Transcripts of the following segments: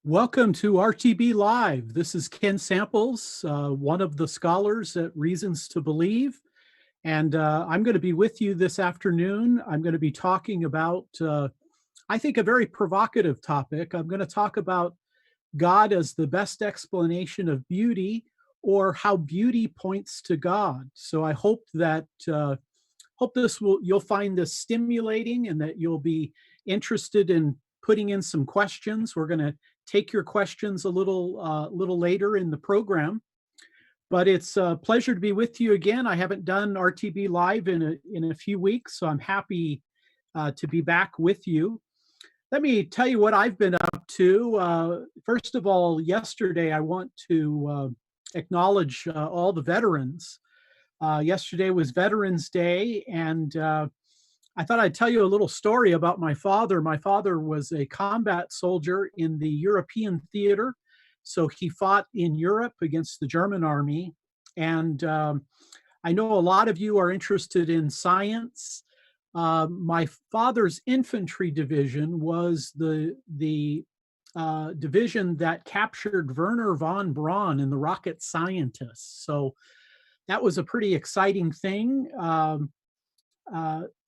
Welcome to RTBLive. This is Ken Samples, one of the scholars at Reasons to Believe. And I'm going to be with you this afternoon. I'm going to be talking about, I think, a very provocative topic. I'm going to talk about God as the best explanation of beauty, or how beauty points to God. So I hope that you'll find this stimulating and that you'll be interested in putting in some questions. We're going to take your questions a little later in the program, but it's a pleasure to be with you again. I haven't done RTBLive in a few weeks, so I'm happy to be back with you. Let me tell you what I've been up to. First of all, yesterday I want to acknowledge all the veterans. Yesterday was Veterans Day, and I thought I'd tell you a little story about my father. My father was a combat soldier in the European theater. So he fought in Europe against the German army. And I know a lot of you are interested in science. My father's infantry division was the division that captured Wernher von Braun and the rocket scientists. So that was a pretty exciting thing.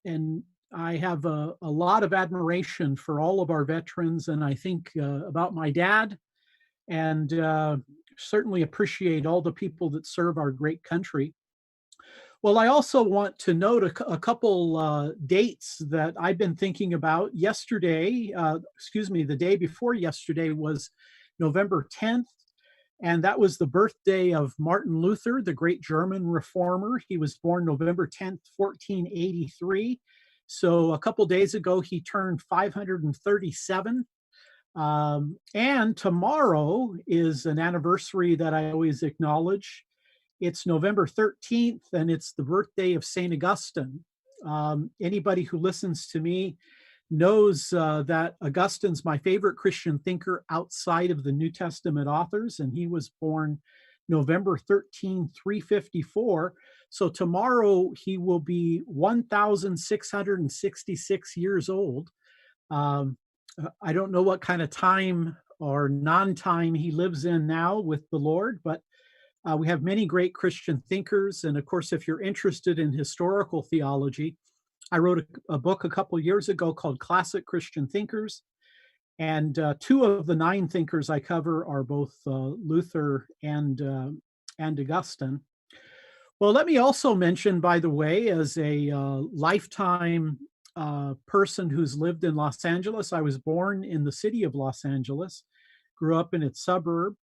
And I have a lot of admiration for all of our veterans, and I think about my dad, and certainly appreciate all the people that serve our great country. Well, I also want to note a couple dates that I've been thinking about. Yesterday, the day before yesterday was November 10th, and that was the birthday of Martin Luther, the great German reformer. He was born November 10th, 1483. So a couple days ago, he turned 537. And tomorrow is an anniversary that I always acknowledge. It's November 13th, and it's the birthday of St. Augustine. Anybody who listens to me knows that Augustine's my favorite Christian thinker outside of the New Testament authors, and he was born November 13, 354. So tomorrow he will be 1,666 years old. I don't know what kind of time or non-time he lives in now with the Lord, but we have many great Christian thinkers. And of course, if you're interested in historical theology, I wrote a book a couple years ago called Classic Christian Thinkers. And two of the 9 thinkers I cover are both Luther and Augustine. Well, let me also mention, by the way, as a lifetime person who's lived in Los Angeles, I was born in the city of Los Angeles, grew up in its suburb.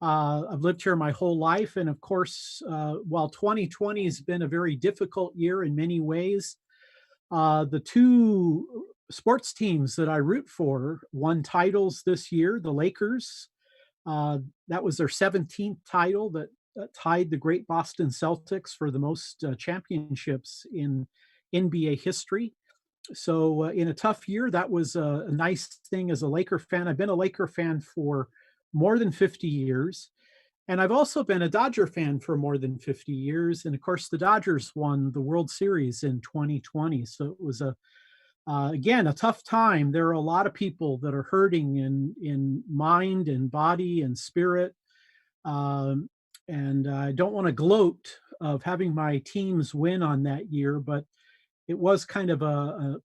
I've lived here my whole life. And of course, while 2020 has been a very difficult year in many ways, the 2 sports teams that I root for won titles this year. The Lakers, that was their 17th title that tied the great Boston Celtics for the most championships in NBA history. So in a tough year, that was a nice thing as a Laker fan. I've been a Laker fan for more than 50 years. And I've also been a Dodger fan for more than 50 years. And of course, the Dodgers won the World Series in 2020. So it was again, a tough time. There are a lot of people that are hurting in mind and body and spirit. And I don't want to gloat of having my teams win on that year, but it was kind of a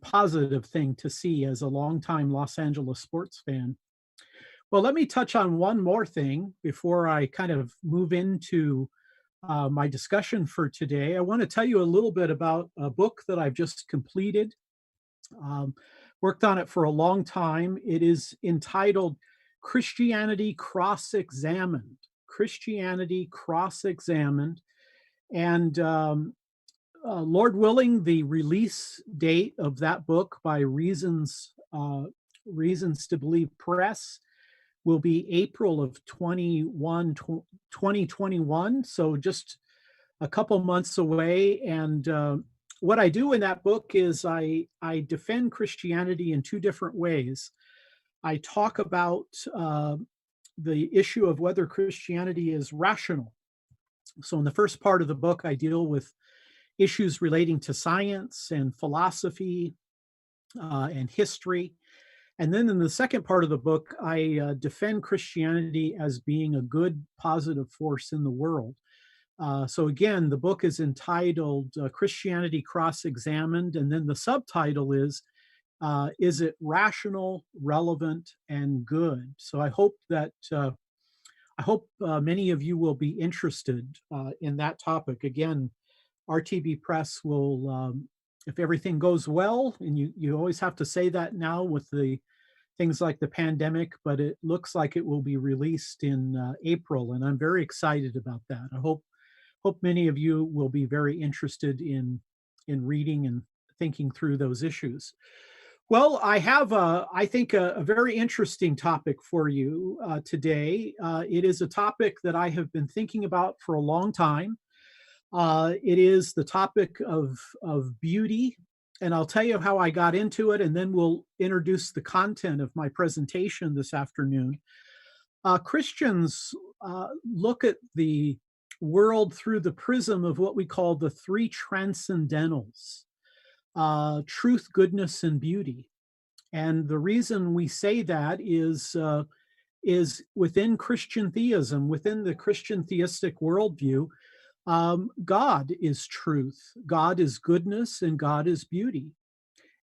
positive thing to see as a longtime Los Angeles sports fan. Well, let me touch on one more thing before I kind of move into my discussion for today. I want to tell you a little bit about a book that I've just completed. Worked on it for a long time. It is entitled Christianity Cross-Examined. Christianity Cross-Examined. And Lord willing, the release date of that book by Reasons to Believe Press will be April of 2021. So just a couple months away. And what I do in that book is I defend Christianity in 2 different ways. I talk about the issue of whether Christianity is rational. So in the first part of the book, I deal with issues relating to science and philosophy and history. And then in the second part of the book, I defend Christianity as being a good, positive force in the world. So again, the book is entitled Christianity Cross-Examined, and then the subtitle is it rational, relevant, and good? So I hope many of you will be interested in that topic. Again, RTB Press will, if everything goes well, and you always have to say that now with the things like the pandemic, but it looks like it will be released in April, and I'm very excited about that. I hope many of you will be very interested in reading and thinking through those issues. Well, I have, I think, a very interesting topic for you today. It is a topic that I have been thinking about for a long time. It is the topic of beauty, and I'll tell you how I got into it, and then we'll introduce the content of my presentation this afternoon. Christians look at the world through the prism of what we call the three transcendentals: truth, goodness, and beauty. And the reason we say that is within Christian theism, within the Christian theistic worldview, God is truth, God is goodness, and God is beauty.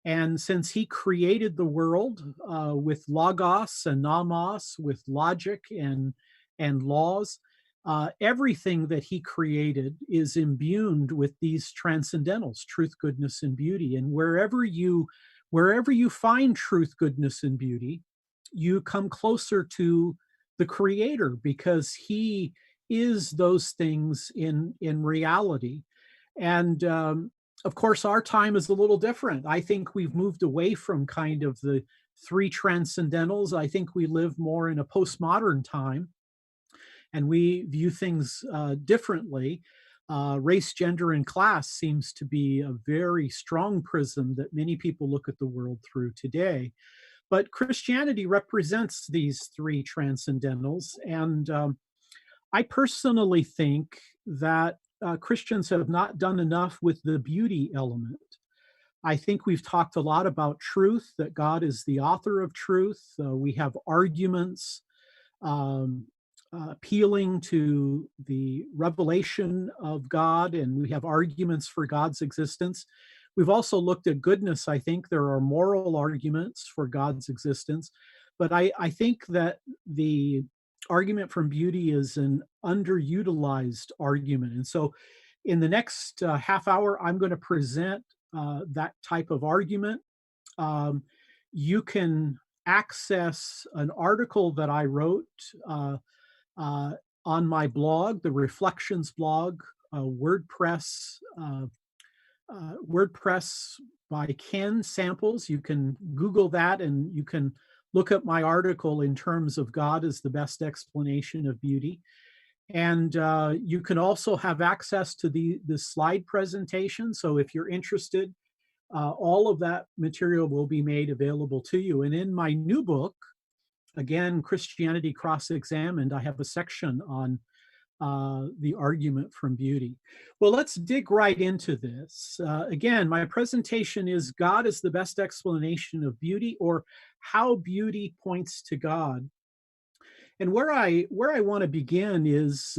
And since he created the world with logos and nomos, with logic and laws, everything that he created is imbued with these transcendentals: truth, goodness, and beauty. And wherever you find truth, goodness, and beauty, you come closer to the creator, because he is those things in reality. And of course, our time is a little different. I think we've moved away from kind of the three transcendentals. I think we live more in a postmodern time, and we view things differently. Race, gender, and class seems to be a very strong prism that many people look at the world through today. But Christianity represents these three transcendentals, and I personally think that Christians have not done enough with the beauty element. I think we've talked a lot about truth, that God is the author of truth. We have arguments um, appealing to the revelation of God, and we have arguments for God's existence. We've also looked at goodness. I think there are moral arguments for God's existence, but I think that the argument from beauty is an underutilized argument. And so in the next half hour, I'm going to present that type of argument. Um, you can access an article that I wrote uh, on my blog, the Reflections blog, WordPress, WordPress by Ken Samples. You can Google that, and you can look up my article in terms of God as the best explanation of beauty. And you can also have access to the slide presentation. So if you're interested, all of that material will be made available to you. And in my new book, again, Christianity Cross-Examined, I have a section on the argument from beauty. Well, let's dig right into this. Again, my presentation is God is the best explanation of beauty, or how beauty points to God. And where I want to begin is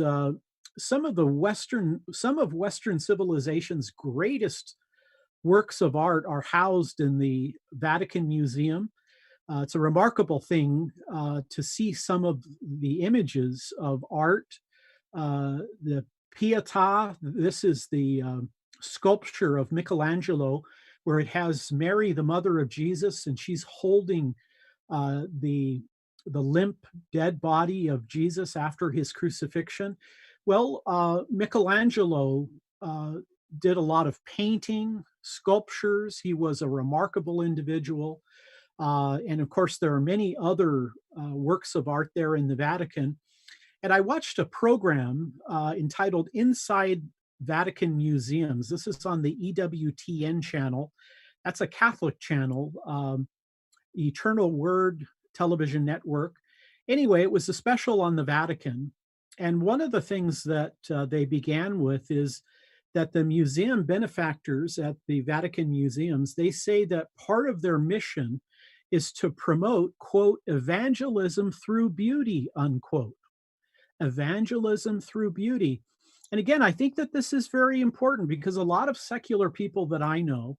some of Western civilization's greatest works of art are housed in the Vatican Museum. It's a remarkable thing to see some of the images of art. The Pietà, this is the sculpture of Michelangelo, where it has Mary, the mother of Jesus, and she's holding the limp, dead body of Jesus after his crucifixion. Well, Michelangelo did a lot of painting, sculptures. He was a remarkable individual. And of course, there are many other works of art there in the Vatican. And I watched a program entitled Inside Vatican Museums. This is on the EWTN channel. That's a Catholic channel, Eternal Word Television Network. Anyway, it was a special on the Vatican. And one of the things that they began with is that the museum benefactors at the Vatican museums, they say that part of their mission is to promote, quote, evangelism through beauty, unquote. Evangelism through beauty. And again, I think that this is very important because a lot of secular people that I know,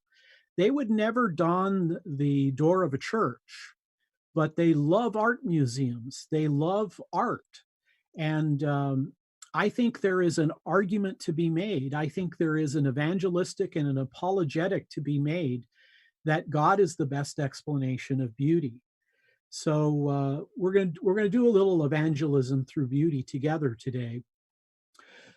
they would never don the door of a church, but they love art museums. They love art. And I think there is an argument to be made. I think there is an evangelistic and an apologetic to be made that God is the best explanation of beauty. So we're going to do a little evangelism through beauty together today.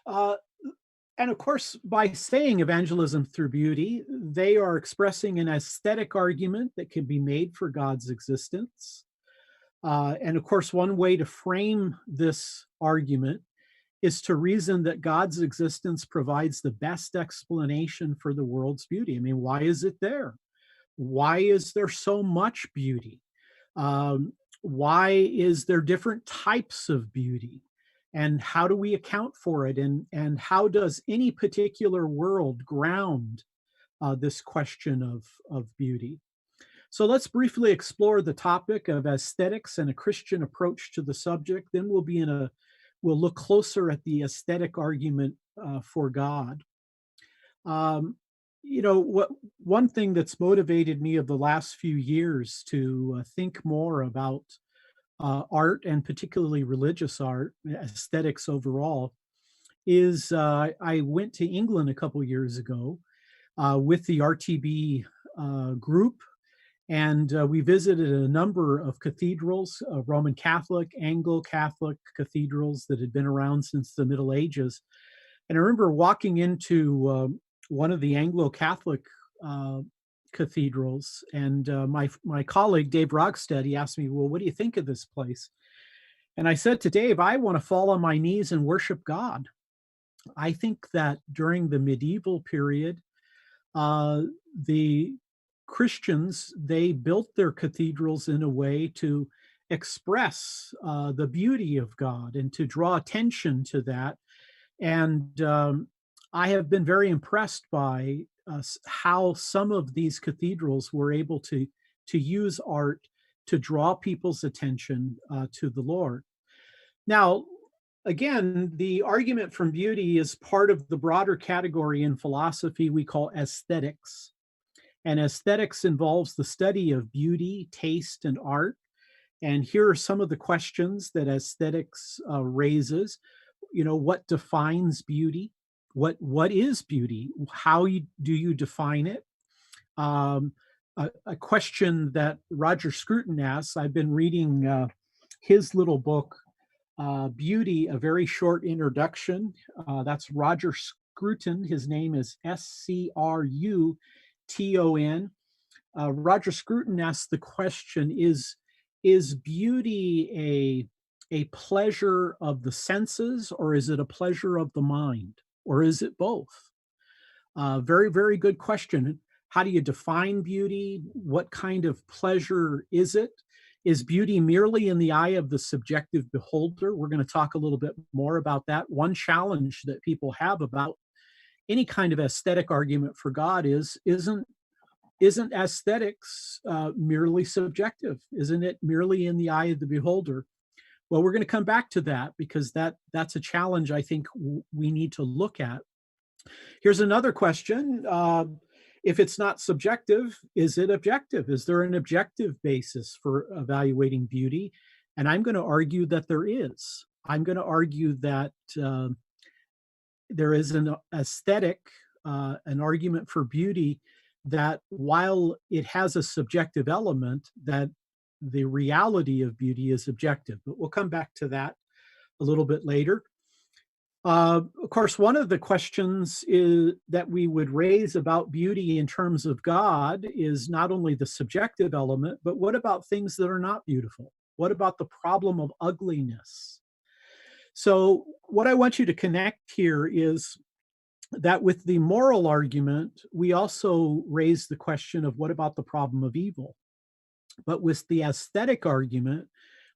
And of course, by saying evangelism through beauty, they are expressing an aesthetic argument that can be made for God's existence. And of course, one way to frame this argument is to reason that God's existence provides the best explanation for the world's beauty. I mean, why is it there? Why is there so much beauty? Why is there different types of beauty? And how do we account for it? And how does any particular world ground this question of beauty? So let's briefly explore the topic of aesthetics and a Christian approach to the subject. Then we'll look closer at the aesthetic argument for God. One thing that's motivated me of the last few years to think more about art and particularly religious art, aesthetics overall, is I went to England a couple years ago with the RTB group, and we visited a number of cathedrals, Roman Catholic, Anglo-Catholic cathedrals that had been around since the Middle Ages. And I remember walking into one of the Anglo-Catholic cathedrals, and my colleague, Dave Rogstad, he asked me, well, what do you think of this place? And I said to Dave, I want to fall on my knees and worship God. I think that during the medieval period, the Christians, they built their cathedrals in a way to express the beauty of God and to draw attention to that. And I have been very impressed by how some of these cathedrals were able to use art to draw people's attention to the Lord. Now, again, the argument from beauty is part of the broader category in philosophy we call aesthetics. And aesthetics involves the study of beauty, taste, and art. And here are some of the questions that aesthetics raises. What defines beauty? What is beauty? How do you define it? A question that Roger Scruton asks, I've been reading his little book, Beauty, A Very Short Introduction. That's Roger Scruton. His name is Scruton. Roger Scruton asks the question, is beauty a pleasure of the senses, or is it a pleasure of the mind, or is it both? Very, very good question. How do you define beauty? What kind of pleasure is it? Is beauty merely in the eye of the subjective beholder? We're going to talk a little bit more about that. One challenge that people have about any kind of aesthetic argument for God isn't aesthetics merely subjective? Isn't it merely in the eye of the beholder? Well, we're going to come back to that because that's a challenge I think we need to look at. Here's another question. If it's not subjective, is it objective? Is there an objective basis for evaluating beauty? And I'm going to argue that there is. I'm going to argue that there is an aesthetic, an argument for beauty that while it has a subjective element, that the reality of beauty is objective. But we'll come back to that a little bit later. Of course, one of the questions that we would raise about beauty in terms of God is not only the subjective element, but what about things that are not beautiful? What about the problem of ugliness? So what I want you to connect here is that with the moral argument, we also raise the question of what about the problem of evil? But with the aesthetic argument,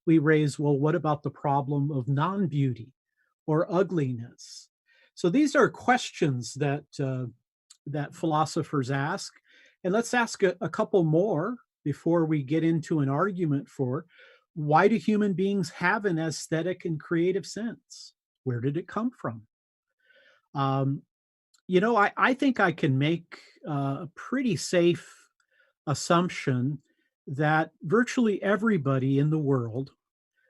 we raise, well, what about the problem of non-beauty or ugliness? So these are questions that philosophers ask. And let's ask a couple more. before we get into an argument for why do human beings have an aesthetic and creative sense? Where did it come from? Um, I think I can make a pretty safe assumption that virtually everybody in the world,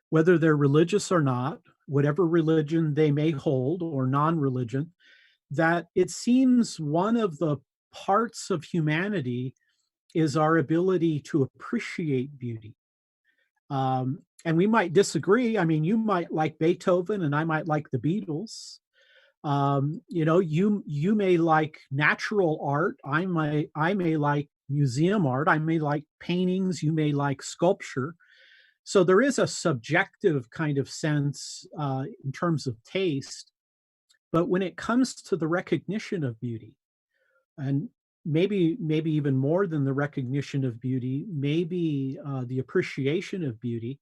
whether they're religious or not, whatever religion they may hold or non religion, that it seems one of the parts of humanity is our ability to appreciate beauty. And we might disagree. I mean, you might like Beethoven and I might like the Beatles. You may like natural art. I may like museum art. I may like paintings. You may like sculpture. So there is a subjective kind of sense in terms of taste. But when it comes to the recognition of beauty, and maybe even more than the recognition of beauty, maybe the appreciation of beauty,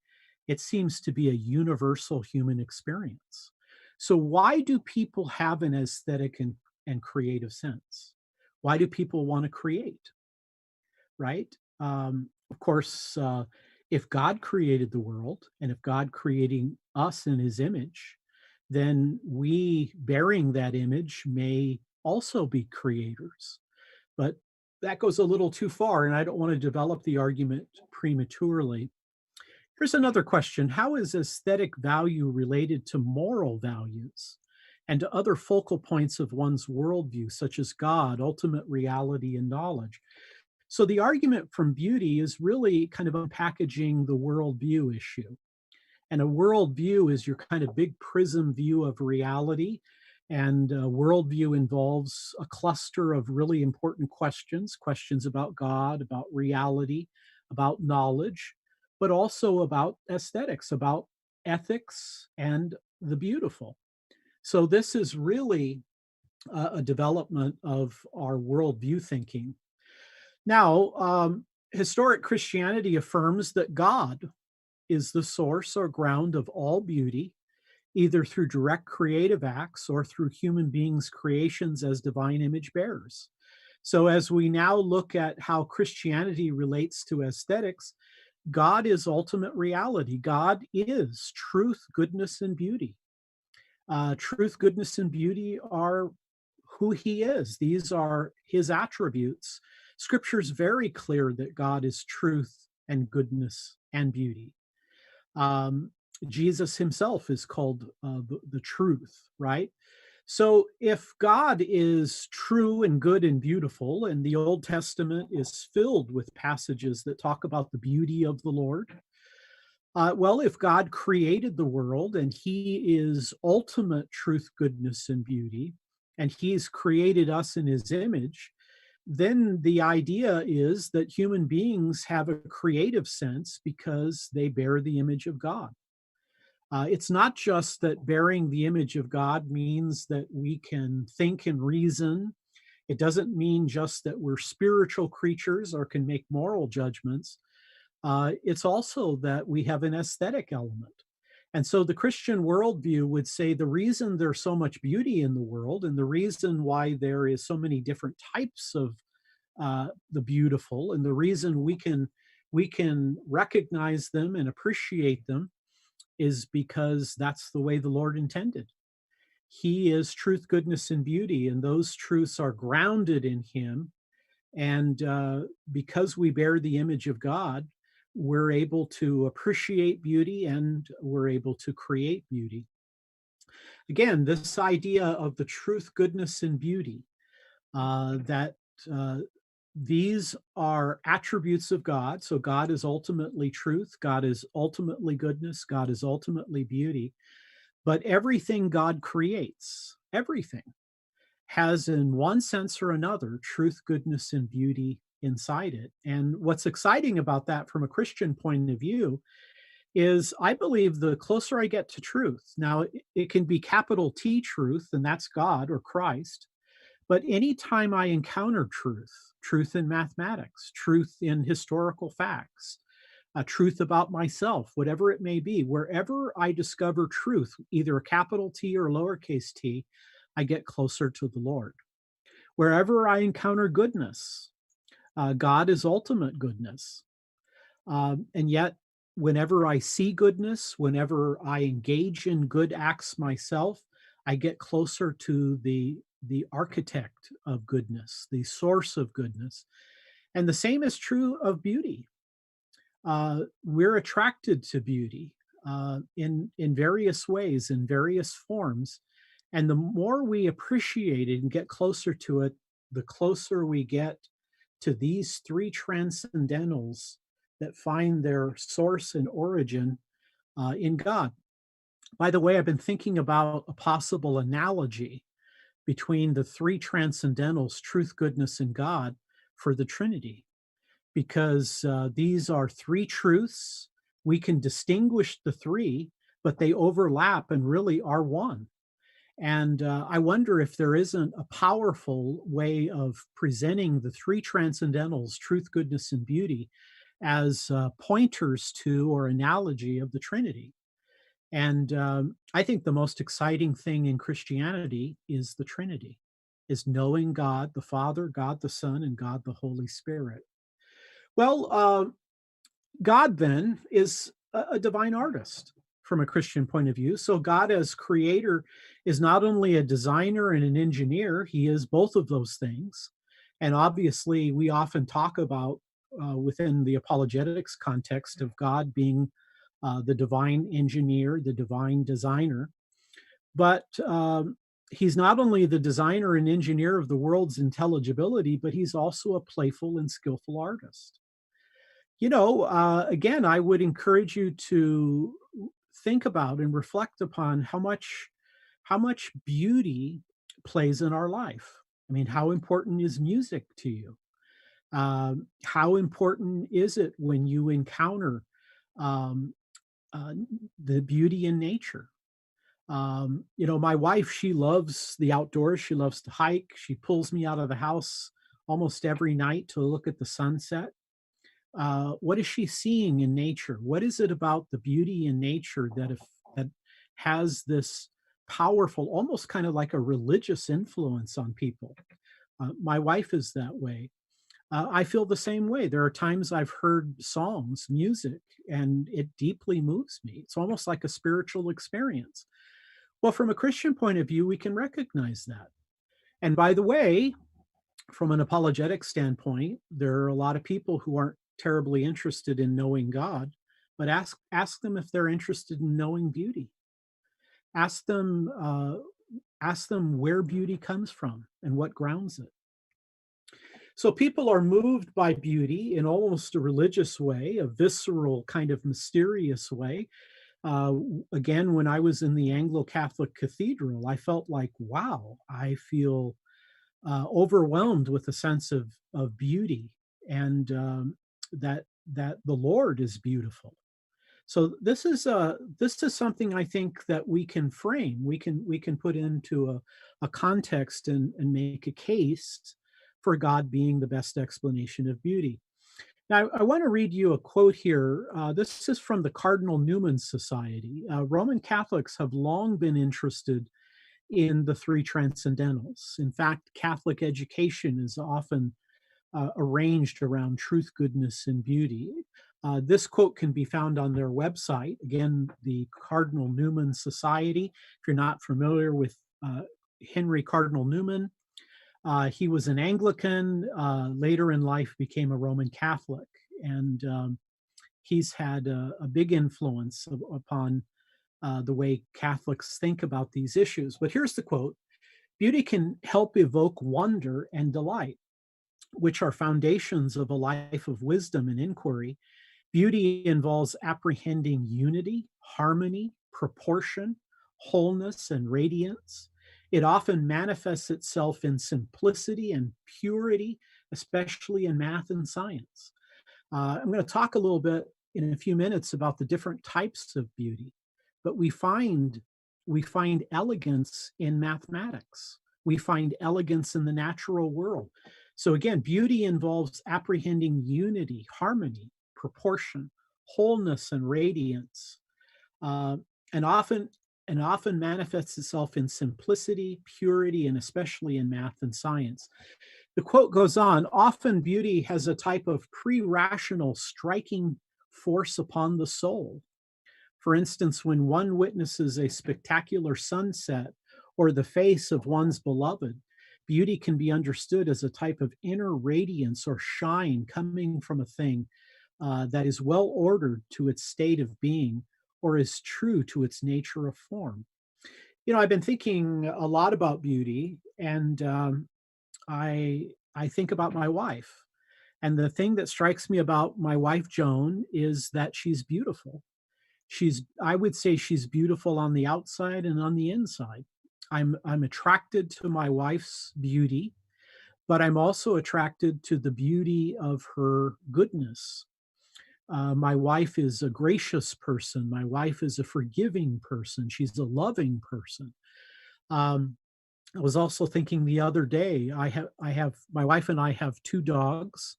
it seems to be a universal human experience. So why do people have an aesthetic and creative sense? Why do people want to create? Right? Of course, if God created the world and if God creating us in his image, then we bearing that image may also be creators. But that goes a little too far, and I don't want to develop the argument prematurely. Here's another question. How is aesthetic value related to moral values and to other focal points of one's worldview, such as God, ultimate reality, and knowledge? So the argument from beauty is really kind of unpackaging the worldview issue. And a worldview is your kind of big prism view of reality. And a worldview involves a cluster of really important questions about God, about reality, about knowledge, but also about aesthetics, about ethics and the beautiful. So this is really a development of our worldview thinking. Now, historic Christianity affirms that God is the source or ground of all beauty, either through direct creative acts or through human beings' creations as divine image bearers. So, as we now look at how Christianity relates to aesthetics, God is ultimate reality. God is truth, goodness, and beauty. Truth, goodness, and beauty are who he is. These are his attributes. Scripture is very clear that God is truth and goodness and beauty. Um, Jesus himself is called the truth, right? So if God is true and good and beautiful, and the Old Testament is filled with passages that talk about the beauty of the Lord, well, if God created the world and he is ultimate truth, goodness, and beauty, and he's created us in his image, then the idea is that human beings have a creative sense because they bear the image of God. It's not just that bearing the image of God means that we can think and reason. It doesn't mean just that we're spiritual creatures or can make moral judgments. It's also that we have an aesthetic element. And so the Christian worldview would say the reason there's so much beauty in the world and the reason why there is so many different types of the beautiful and the reason we can recognize them and appreciate them is because that's the way the Lord intended. He is truth, goodness, and beauty, and those truths are grounded in him. And because we bear the image of God, we're able to appreciate beauty and we're able to create beauty. Again, this idea of the truth, goodness, and beauty, that these are attributes of God. So God is ultimately truth, God is ultimately goodness, God is ultimately beauty. But everything God creates, everything, has in one sense or another truth, goodness, and beauty inside it. And what's exciting about that from a Christian point of view is I believe the closer I get to truth, now it can be capital T truth, and that's God or Christ. But anytime I encounter truth, truth in mathematics, truth in historical facts, a truth about myself, whatever it may be, wherever I discover truth, either a capital T or lowercase t, I get closer to the Lord. Wherever I encounter goodness, God is ultimate goodness. And yet, whenever I see goodness, whenever I engage in good acts myself, I get closer to the architect of goodness, the source of goodness. And the same is true of beauty. We're attracted to beauty in various ways, in various forms. And the more we appreciate it and get closer to it, the closer we get to these three transcendentals that find their source and origin in God. By the way, I've been thinking about a possible analogy between the three transcendentals, truth, goodness, and God, for the Trinity, because these are three truths. We can distinguish the three, but they overlap and really are one. And I wonder if there isn't a powerful way of presenting the three transcendentals, truth, goodness, and beauty, as pointers to or analogy of the Trinity. And I think the most exciting thing in Christianity is the Trinity, is knowing God the Father, God the Son, and God the Holy Spirit. Well, God then is a divine artist from a Christian point of view. So God as creator is not only a designer and an engineer, he is both of those things. And obviously, we often talk about within the apologetics context of God being the divine engineer, the divine designer. But he's not only the designer and engineer of the world's intelligibility, but he's also a playful and skillful artist. Again, I would encourage you to think about and reflect upon how much beauty plays in our life. I mean, how important is music to you? How important is it when you encounter um, the beauty in nature? My wife, she loves the outdoors. She loves to hike. She pulls me out of the house almost every night to look at the sunset. What is she seeing in nature? What is it about the beauty in nature that has this powerful, almost kind of like a religious influence on people? My wife is that way. I feel the same way. There are times I've heard songs, music, and it deeply moves me. It's almost like a spiritual experience. Well, from a Christian point of view, we can recognize that. And by the way, from an apologetic standpoint, there are a lot of people who aren't terribly interested in knowing God, but ask them if they're interested in knowing beauty. Ask them where beauty comes from and what grounds it. So people are moved by beauty in almost a religious way, a visceral kind of mysterious way. Again, when I was in the Anglo-Catholic Cathedral, I felt like, wow, I feel overwhelmed with a sense of beauty, and that the Lord is beautiful. So this is something I think that we can frame. We can put into a context and make a case for God being the best explanation of beauty. Now, I want to read you a quote here. This is from the Cardinal Newman Society. Roman Catholics have long been interested in the three transcendentals. In fact, Catholic education is often arranged around truth, goodness, and beauty. This quote can be found on their website. Again, the Cardinal Newman Society. If you're not familiar with Henry Cardinal Newman, he was an Anglican, later in life became a Roman Catholic, and he's had a big influence upon the way Catholics think about these issues. But here's the quote: beauty can help evoke wonder and delight, which are foundations of a life of wisdom and inquiry. Beauty involves apprehending unity, harmony, proportion, wholeness, and radiance. It often manifests itself in simplicity and purity, especially in math and science. I'm going to talk a little bit in a few minutes about the different types of beauty, but we find elegance in mathematics. We find elegance in the natural world. So again, beauty involves apprehending unity, harmony, proportion, wholeness, and radiance, uh, and often manifests itself in simplicity, purity, and especially in math and science. The quote goes on: often beauty has a type of pre-rational, striking force upon the soul. For instance, when one witnesses a spectacular sunset or the face of one's beloved, beauty can be understood as a type of inner radiance or shine coming from a thing that is well ordered to its state of being or is true to its nature of form. I've been thinking a lot about beauty, and I think about my wife. And the thing that strikes me about my wife, Joan, is that she's beautiful. I would say she's beautiful on the outside and on the inside. I'm attracted to my wife's beauty, but I'm also attracted to the beauty of her goodness. My wife is a gracious person. My wife is a forgiving person. She's a loving person. Um, I was also thinking the other day, I have my wife and I have two dogs,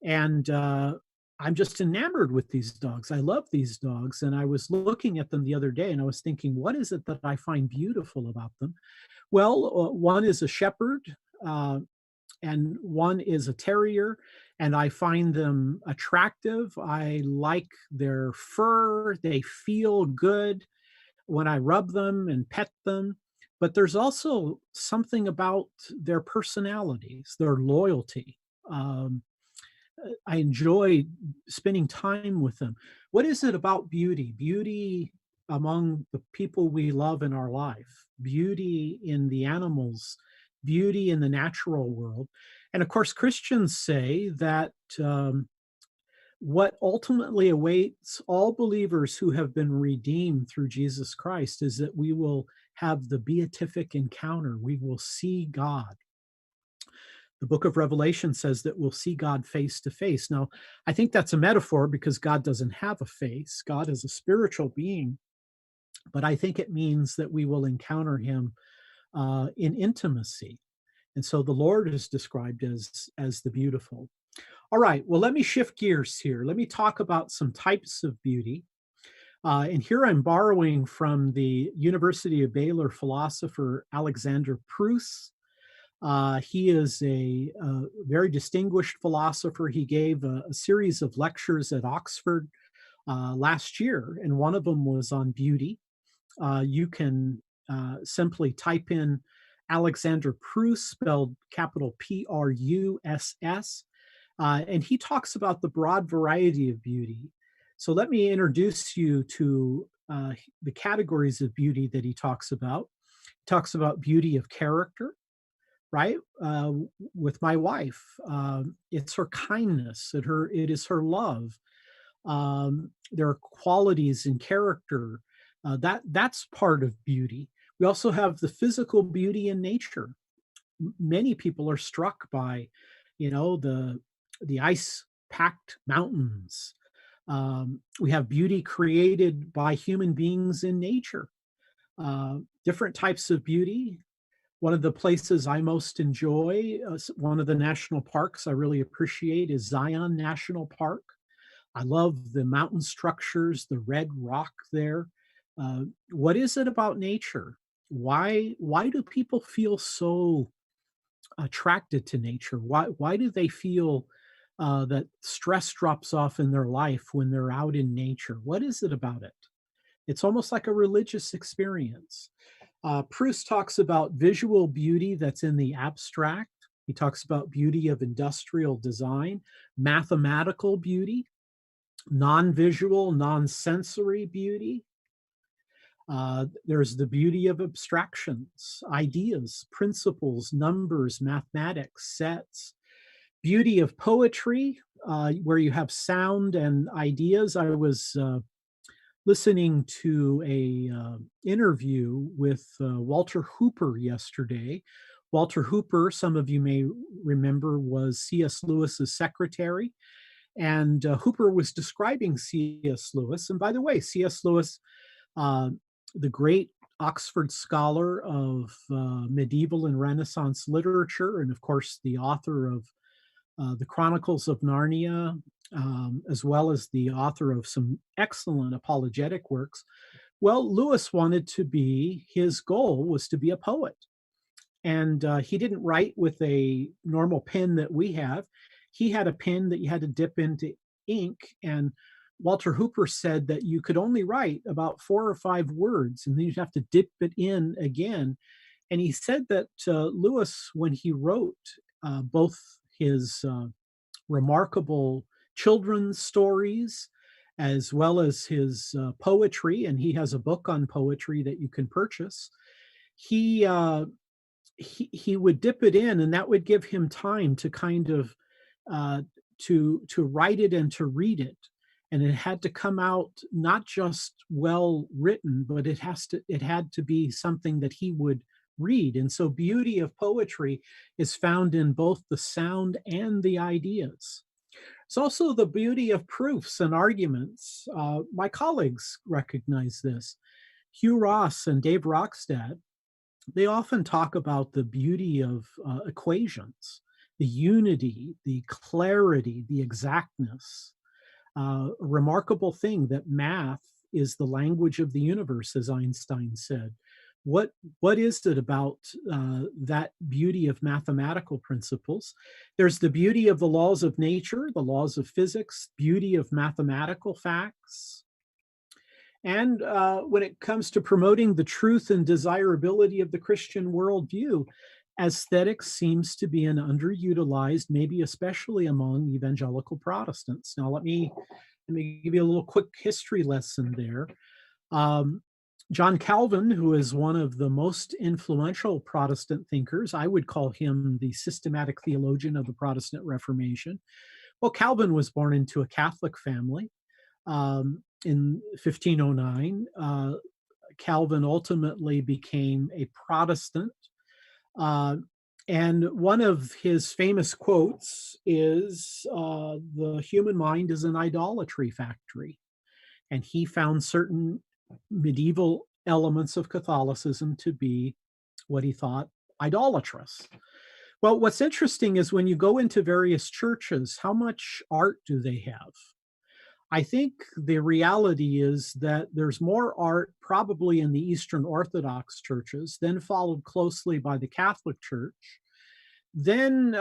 and I'm just enamored with these dogs. I love these dogs, and I was looking at them the other day, and I was thinking, what is it that I find beautiful about them? Well, one is a shepherd, uh, and one is a terrier, and I find them attractive. I like their fur. They feel good when I rub them and pet them. But there's also something about their personalities, their loyalty. Um, I enjoy spending time with them. What is it about beauty? Beauty among the people we love in our life, beauty in the animals, beauty in the natural world. And of course, Christians say that what ultimately awaits all believers who have been redeemed through Jesus Christ is that we will have the beatific encounter. We will see God. The book of Revelation says that we'll see God face to face. Now, I think that's a metaphor because God doesn't have a face. God is a spiritual being, but I think it means that we will encounter him in intimacy. And so the Lord is described as the beautiful. All right, well, let me shift gears here. Let me talk about some types of beauty. And here I'm borrowing from the University of Baylor philosopher Alexander Pruss. He is a very distinguished philosopher. He gave a series of lectures at Oxford last year, and one of them was on beauty. You can simply type in Alexander Pruss, spelled capital Pruss, and he talks about the broad variety of beauty. So let me introduce you to the categories of beauty that he talks about. He talks about beauty of character, right? With my wife, it's her kindness, it is her love. There are qualities in character that's part of beauty. We also have the physical beauty in nature. Many people are struck by, the ice-packed mountains. We have beauty created by human beings in nature. Different types of beauty. One of the places I most enjoy, one of the national parks I really appreciate is Zion National Park. I love the mountain structures, the red rock there. What is it about nature? Why do people feel so attracted to nature? Why do they feel that stress drops off in their life when they're out in nature? What is it about it? It's almost like a religious experience. Proust talks about visual beauty that's in the abstract. He talks about beauty of industrial design, mathematical beauty, non-visual, non-sensory beauty. There's the beauty of abstractions, ideas, principles, numbers, mathematics, sets. Beauty of poetry, where you have sound and ideas. I was listening to a interview with Walter Hooper yesterday. Walter Hooper, some of you may remember, was C.S. Lewis's secretary. And Hooper was describing C.S. Lewis. And by the way, C.S. Lewis, the great Oxford scholar of medieval and Renaissance literature, and of course the author of the Chronicles of Narnia, as well as the author of some excellent apologetic works. Well, Lewis wanted to be, his goal was to be a poet. And he didn't write with a normal pen that we have. He had a pen that you had to dip into ink, and Walter Hooper said that you could only write about 4 or 5 words, and then you'd have to dip it in again. And he said that Lewis, when he wrote both his remarkable children's stories as well as his poetry, and he has a book on poetry that you can purchase, he he would dip it in, and that would give him time to kind of uh, to write it and to read it. And it had to come out not just well written, but it had to be something that he would read. And so beauty of poetry is found in both the sound and the ideas. It's also the beauty of proofs and arguments. My colleagues recognize this. Hugh Ross and Dave Rockstad, they often talk about the beauty of equations, the unity, the clarity, the exactness. A remarkable thing that math is the language of the universe, as Einstein said. What is it about that beauty of mathematical principles? There's the beauty of the laws of nature, the laws of physics, beauty of mathematical facts. And when it comes to promoting the truth and desirability of the Christian worldview, aesthetics seems to be an underutilized, maybe especially among evangelical Protestants. Now, let me give you a little quick history lesson there. Um, John Calvin, who is one of the most influential Protestant thinkers, I would call him the systematic theologian of the Protestant Reformation. Well, Calvin was born into a Catholic family in 1509. Calvin ultimately became a Protestant. Uh, and one of his famous quotes is the human mind is an idolatry factory. And he found certain medieval elements of Catholicism to be what he thought idolatrous. Well, what's interesting is when you go into various churches, how much art do they have? I think the reality is that there's more art probably in the Eastern Orthodox churches, then followed closely by the Catholic Church, then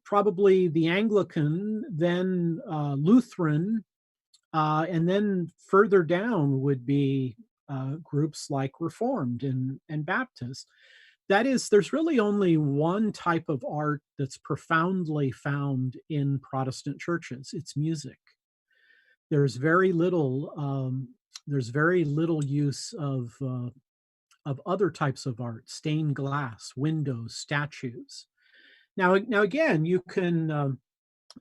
probably the Anglican, then Lutheran, and then further down would be groups like Reformed and Baptist. That is, there's really only one type of art that's profoundly found in Protestant churches. It's music. There's very little. There's very little use of other types of art: stained glass, windows, statues. Now again, you can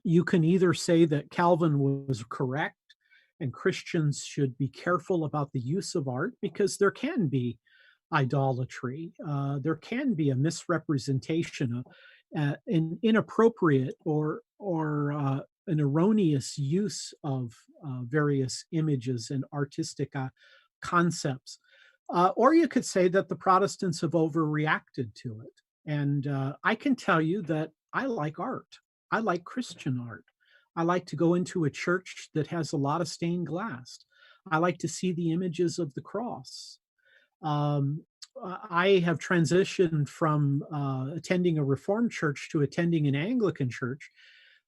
either say that Calvin was correct and Christians should be careful about the use of art because there can be idolatry, there can be a misrepresentation, an inappropriate or an erroneous use of various images and artistic concepts. Or you could say that the Protestants have overreacted to it. And I can tell you that I like art. I like Christian art. I like to go into a church that has a lot of stained glass. I like to see the images of the cross. Um, I have transitioned from attending a Reformed church to attending an Anglican church.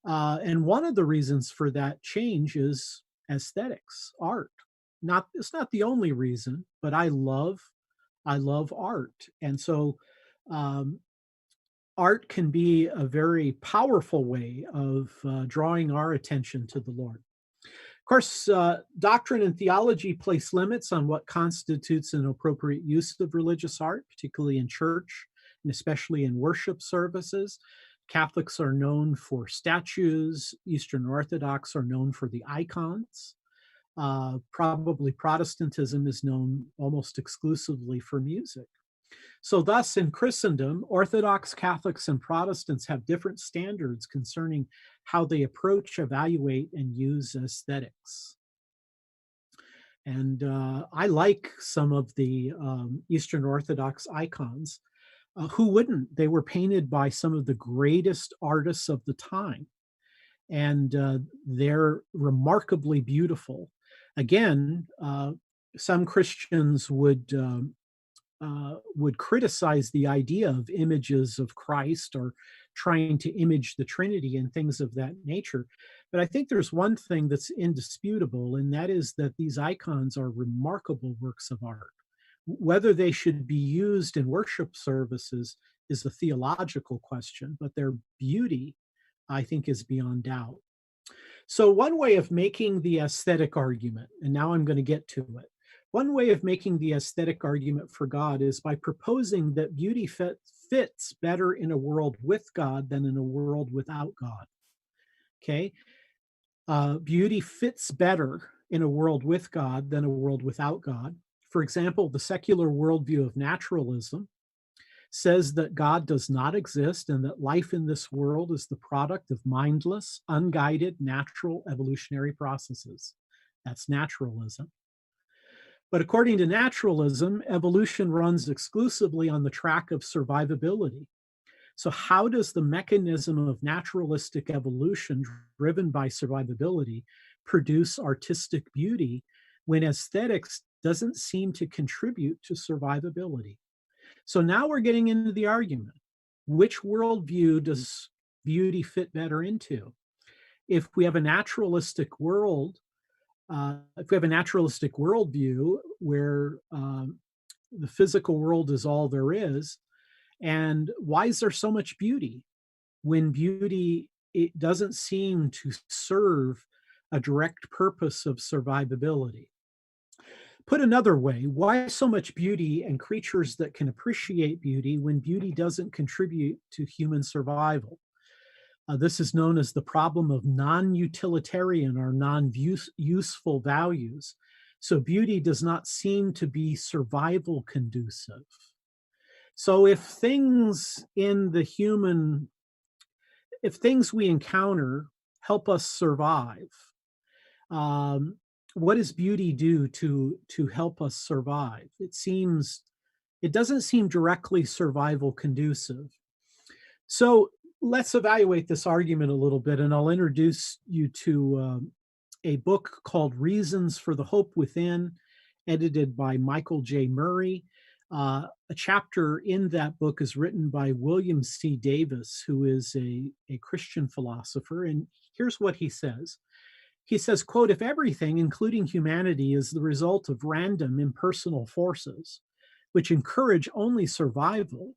And one of the reasons for that change is aesthetics, art. It's not the only reason, but I love art. And so um, art can be a very powerful way of drawing our attention to the Lord. Of course, doctrine and theology place limits on what constitutes an appropriate use of religious art, particularly in church and especially in worship services. Catholics are known for statues, Eastern Orthodox are known for the icons. Probably Protestantism is known almost exclusively for music. So, thus, in Christendom, Orthodox Catholics and Protestants have different standards concerning how they approach, evaluate, and use aesthetics. And I like some of the Eastern Orthodox icons. Who wouldn't? They were painted by some of the greatest artists of the time, and they're remarkably beautiful. Again, some Christians would criticize the idea of images of Christ or trying to image the Trinity and things of that nature. But I think there's one thing that's indisputable, and that is that these icons are remarkable works of art. Whether they should be used in worship services is a theological question, but their beauty, I think, is beyond doubt. So, one way of making the aesthetic argument, and now I'm going to get to it, one way of making the aesthetic argument for God is by proposing that beauty fits better in a world with God than in a world without God. Okay? Beauty fits better in a world with God than a world without God. For example, the secular worldview of naturalism says that God does not exist and that life in this world is the product of mindless, unguided, natural evolutionary processes. That's naturalism. But according to naturalism, evolution runs exclusively on the track of survivability. So, how does the mechanism of naturalistic evolution, driven by survivability, produce artistic beauty when aesthetics doesn't seem to contribute to survivability? So, now we're getting into the argument. Which worldview does beauty fit better into? If we have a naturalistic world, if we have a naturalistic worldview where the physical world is all there is, and why is there so much beauty when beauty, it doesn't seem to serve a direct purpose of survivability? Put another way, why so much beauty and creatures that can appreciate beauty when beauty doesn't contribute to human survival? This is known as the problem of non-utilitarian or non-useful values. So beauty does not seem to be survival conducive. So if things we encounter help us survive, what does beauty do to help us survive? It doesn't seem directly survival conducive. So let's evaluate this argument a little bit, and I'll introduce you to a book called Reasons for the Hope Within, edited by Michael J. Murray. A chapter in that book is written by William C. Davis, who is a Christian philosopher, and here's what he says. He says, quote, "If everything, including humanity, is the result of random impersonal forces, which encourage only survival,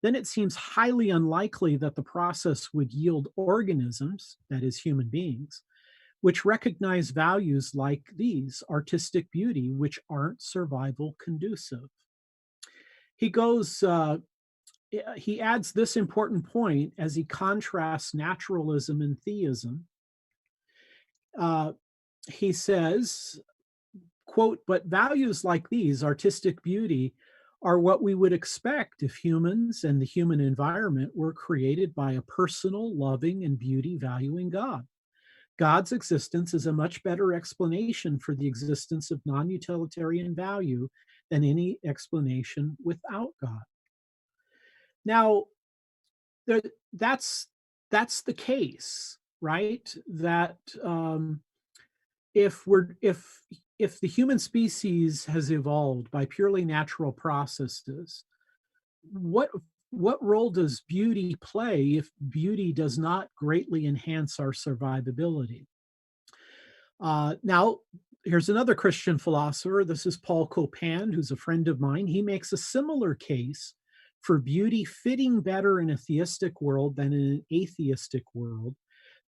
then it seems highly unlikely that the process would yield organisms, that is, human beings, which recognize values like these, artistic beauty, which aren't survival conducive." He goes, he adds this important point as he contrasts naturalism and theism. He says, quote, "But values like these, artistic beauty, are what we would expect if humans and the human environment were created by a personal, loving, and beauty-valuing God. God's existence is a much better explanation for the existence of non-utilitarian value than any explanation without God." Now, that's the case, right? That if the human species has evolved by purely natural processes, what role does beauty play if beauty does not greatly enhance our survivability? Now, here's another Christian philosopher. This is Paul Copan, who's a friend of mine. He makes a similar case for beauty fitting better in a theistic world than in an atheistic world,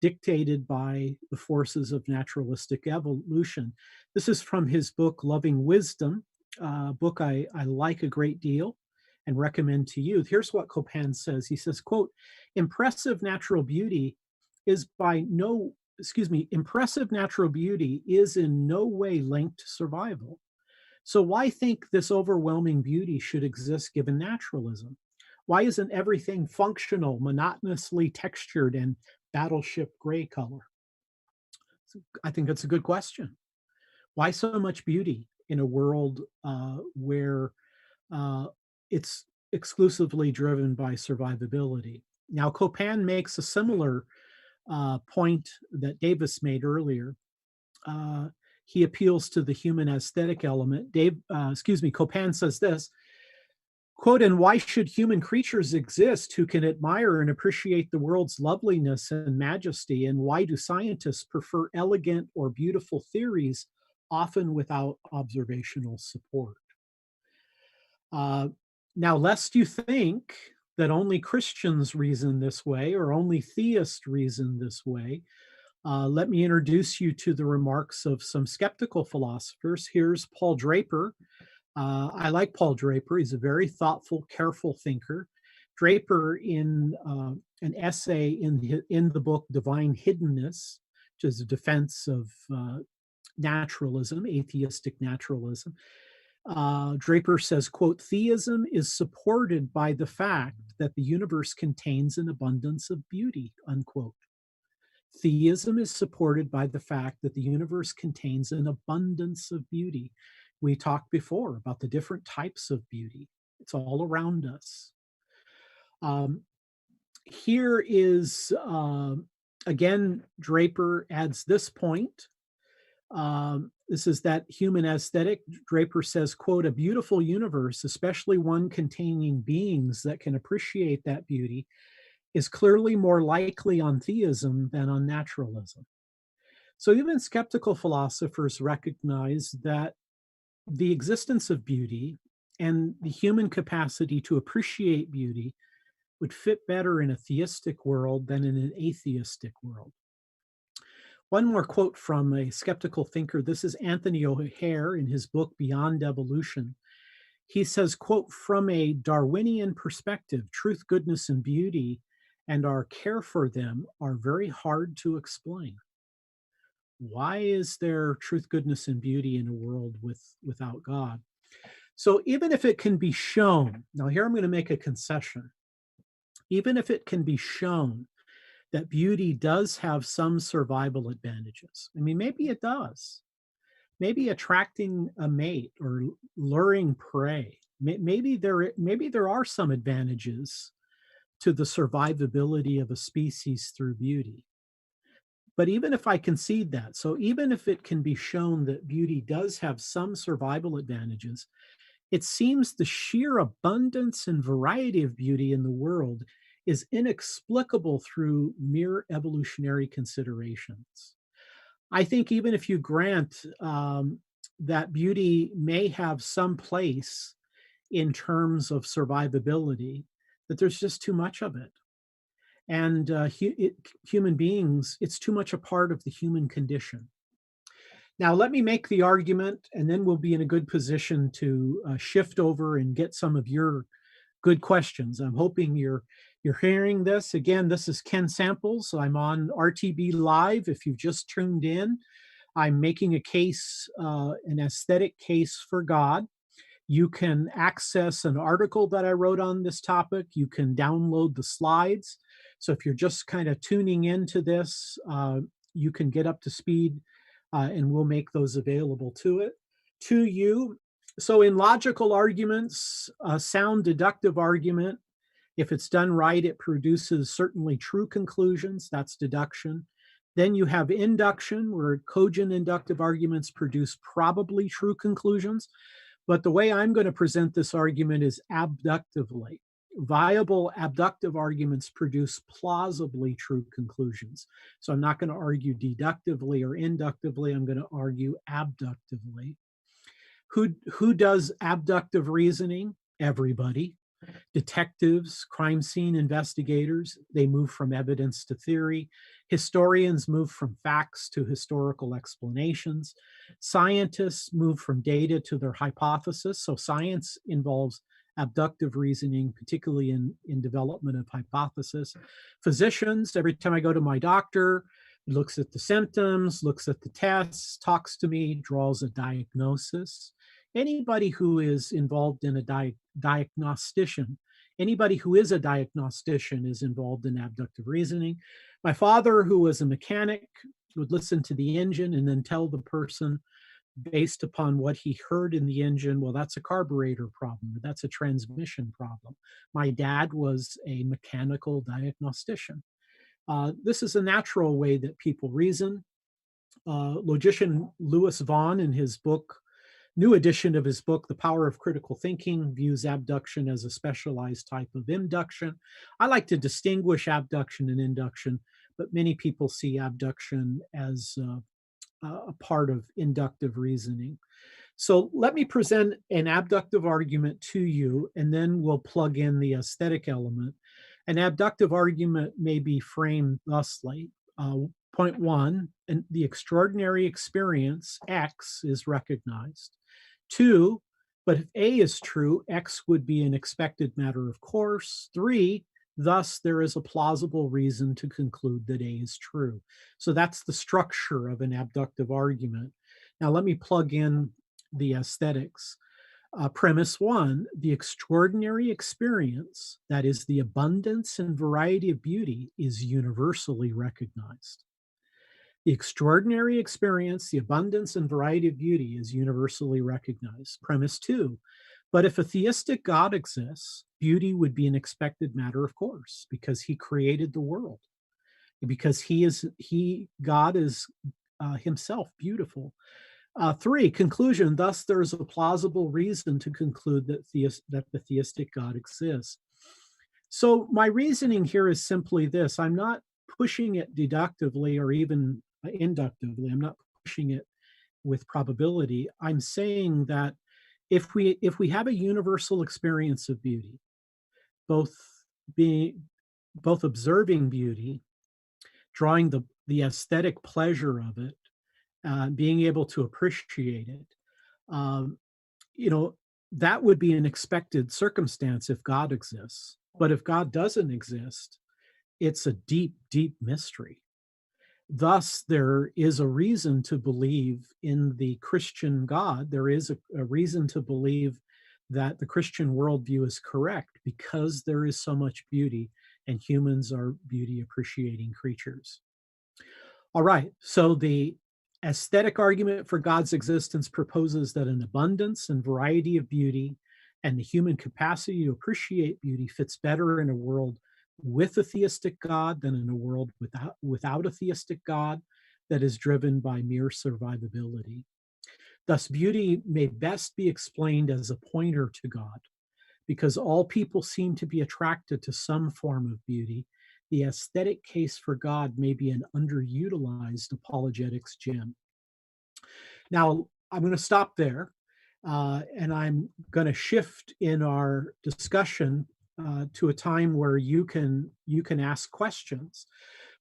dictated by the forces of naturalistic evolution. This is from his book, Loving Wisdom, a book I like a great deal and recommend to you. Here's what Copan says. He says, quote, impressive natural beauty is in no way linked to survival. So why think this overwhelming beauty should exist given naturalism? Why isn't everything functional, monotonously textured, and battleship gray color? I think that's a good question. Why so much beauty in a world where it's exclusively driven by survivability? Now, Copan makes a similar point that Davis made earlier. He appeals to the human aesthetic element. Copan says this, Quote, and why should human creatures exist who can admire and appreciate the world's loveliness and majesty? And why do scientists prefer elegant or beautiful theories, often without observational support? Now, lest you think that only Christians reason this way or only theists reason this way, let me introduce you to the remarks of some skeptical philosophers. Here's Paul Draper. I like Paul Draper. He's a very thoughtful, careful thinker. Draper, in an essay in the book Divine Hiddenness, which is a defense of naturalism, atheistic naturalism, Draper says, quote, theism is supported by the fact that the universe contains an abundance of beauty, unquote. Theism is supported by the fact that the universe contains an abundance of beauty. We talked before about the different types of beauty. It's all around us. Here is, again, Draper adds this point. This is that human aesthetic. Draper says, quote, a beautiful universe, especially one containing beings that can appreciate that beauty, is clearly more likely on theism than on naturalism. So even skeptical philosophers recognize that the existence of beauty and the human capacity to appreciate beauty would fit better in a theistic world than in an atheistic world. One more quote from a skeptical thinker. This is Anthony O'Hare in his book Beyond Evolution. He says, quote, from a Darwinian perspective, truth, goodness, and beauty and our care for them are very hard to explain. Why is there truth, goodness, and beauty in a world without God? So even if it can be shown, now here I'm going to make a concession, even if it can be shown that beauty does have some survival advantages. I mean, maybe it does. Maybe attracting a mate or luring prey. Maybe there are some advantages to the survivability of a species through beauty. But even if I concede that, so even if it can be shown that beauty does have some survival advantages, it seems the sheer abundance and variety of beauty in the world is inexplicable through mere evolutionary considerations. I think even if you grant that beauty may have some place in terms of survivability, that there's just too much of it. And human beings, it's too much a part of the human condition. Now, let me make the argument, and then we'll be in a good position to shift over and get some of your good questions. I'm hoping you're hearing this. Again, this is Ken Samples. I'm on RTBLive. If you've just tuned in, I'm making a case, an aesthetic case for God. You can access an article that I wrote on this topic. You can download the slides. So if you're just kind of tuning into this, you can get up to speed and we'll make those available to you. So in logical arguments, a sound deductive argument, if it's done right, it produces certainly true conclusions. That's deduction. Then you have induction, where cogent inductive arguments produce probably true conclusions. But the way I'm going to present this argument is abductively. Viable abductive arguments produce plausibly true conclusions. So I'm not going to argue deductively or inductively. I'm going to argue abductively. Who does abductive reasoning? Everybody. Detectives, crime scene investigators, they move from evidence to theory. Historians move from facts to historical explanations. Scientists move from data to their hypothesis. So science involves abductive reasoning, particularly in development of hypothesis. Physicians, every time I go to my doctor, looks at the symptoms, looks at the tests, talks to me, draws a diagnosis. Anybody who is involved in a diagnostician, anybody who is a diagnostician is involved in abductive reasoning. My father, who was a mechanic, would listen to the engine and then tell the person based upon what he heard in the engine, well, that's a carburetor problem, or that's a transmission problem. My dad was a mechanical diagnostician. This is a natural way that people reason. Logician Louis Vaughan, in his book, new edition of his book, The Power of Critical Thinking, views abduction as a specialized type of induction. I like to distinguish abduction and induction, but many people see abduction as a part of inductive reasoning. So let me present an abductive argument to you, and then we'll plug in the aesthetic element. An abductive argument may be framed thusly. Point one, the extraordinary experience X is recognized. Two, but if A is true, X would be an expected matter of course. Three, thus there is a plausible reason to conclude that A is true. So that's the structure of an abductive argument. Now let me plug in the aesthetics. Premise one, the extraordinary experience, that is the abundance and variety of beauty, is universally recognized. The extraordinary experience, the abundance and variety of beauty is universally recognized. Premise two, but if a theistic God exists, beauty would be an expected matter of course, because he created the world, because God is himself beautiful. Three, conclusion, thus there is a plausible reason to conclude that the theistic God exists. So my reasoning here is simply this. I'm not pushing it deductively or even inductively. I'm not pushing it with probability. I'm saying that if we have a universal experience of beauty, both observing beauty, drawing the aesthetic pleasure of it, being able to appreciate it, that would be an expected circumstance if God exists. But if God doesn't exist, it's a deep, deep mystery. Thus, there is a reason to believe in the Christian God. There is a reason to believe that the Christian worldview is correct because there is so much beauty, and humans are beauty appreciating creatures. All right, so the aesthetic argument for God's existence proposes that an abundance and variety of beauty and the human capacity to appreciate beauty fits better in a world with a theistic God than in a world without a theistic God that is driven by mere survivability. Thus, beauty may best be explained as a pointer to God. Because all people seem to be attracted to some form of beauty, the aesthetic case for God may be an underutilized apologetics gem. Now, I'm going to stop there, and I'm going to shift in our discussion to a time where you can ask questions.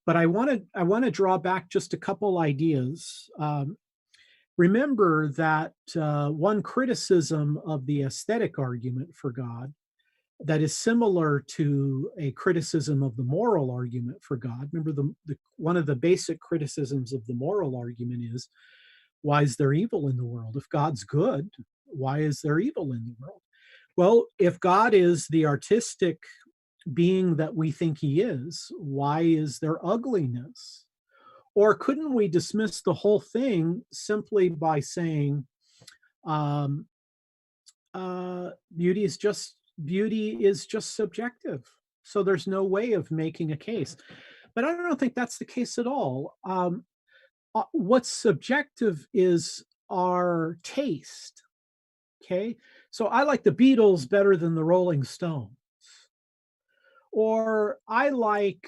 But I want to draw back just a couple ideas. Remember that one criticism of the aesthetic argument for God that is similar to a criticism of the moral argument for God. Remember, one of the basic criticisms of the moral argument is, why is there evil in the world? If God's good, why is there evil in the world? Well, if God is the artistic being that we think he is, why is there ugliness? Or couldn't we dismiss the whole thing simply by saying beauty is just subjective, so there's no way of making a case? But I don't think that's the case at all. What's subjective is our taste. Okay, so I like the Beatles better than the Rolling Stones, or I like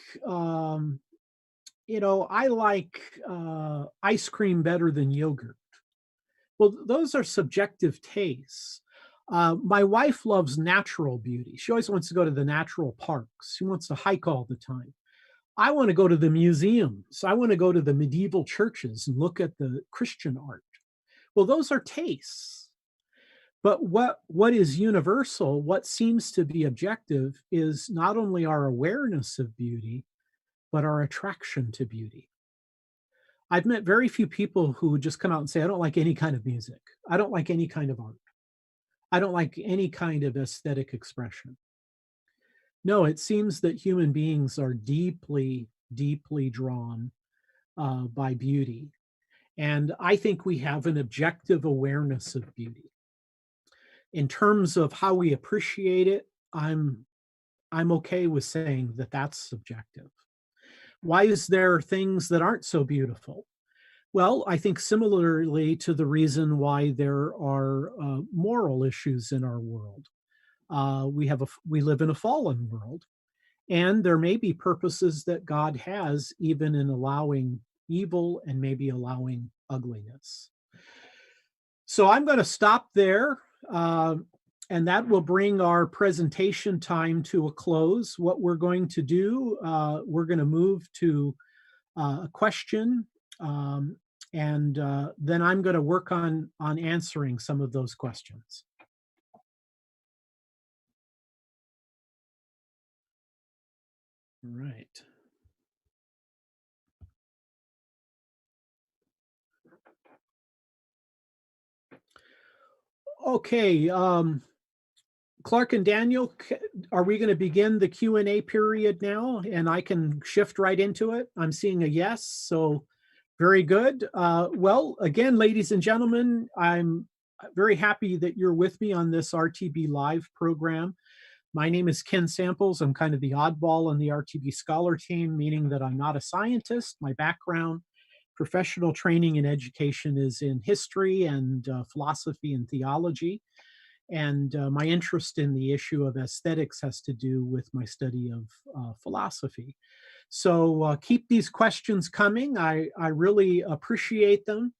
ice cream better than yogurt. Well, those are subjective tastes. My wife loves natural beauty. She always wants to go to the natural parks. She wants to hike all the time. I want to go to the museums. I want to go to the medieval churches and look at the Christian art. Well, those are tastes. But what is universal, what seems to be objective, is not only our awareness of beauty, but our attraction to beauty. I've met very few people who just come out and say, I don't like any kind of music. I don't like any kind of art. I don't like any kind of aesthetic expression. No, it seems that human beings are deeply, deeply drawn by beauty. And I think we have an objective awareness of beauty. In terms of how we appreciate it, I'm okay with saying that that's subjective. Why is there things that aren't so beautiful? Well, I think similarly to the reason why there are moral issues in our world. We live in a fallen world, and there may be purposes that God has even in allowing evil and maybe allowing ugliness. So I'm going to stop there, and that will bring our presentation time to a close. What we're going to do, we're going to move to a question, um, and then I'm going to work on answering some of those questions. All right. Okay, Clark and Daniel, are we going to begin the Q&A period now? And I can shift right into it. I'm seeing a yes, so very good. Well, again, ladies and gentlemen, I'm very happy that you're with me on this RTBLive program. My name is Ken Samples. I'm kind of the oddball on the RTB Scholar team, meaning that I'm not a scientist. My background, professional training and education is in history and philosophy and theology. And my interest in the issue of aesthetics has to do with my study of philosophy. So keep these questions coming. I really appreciate them.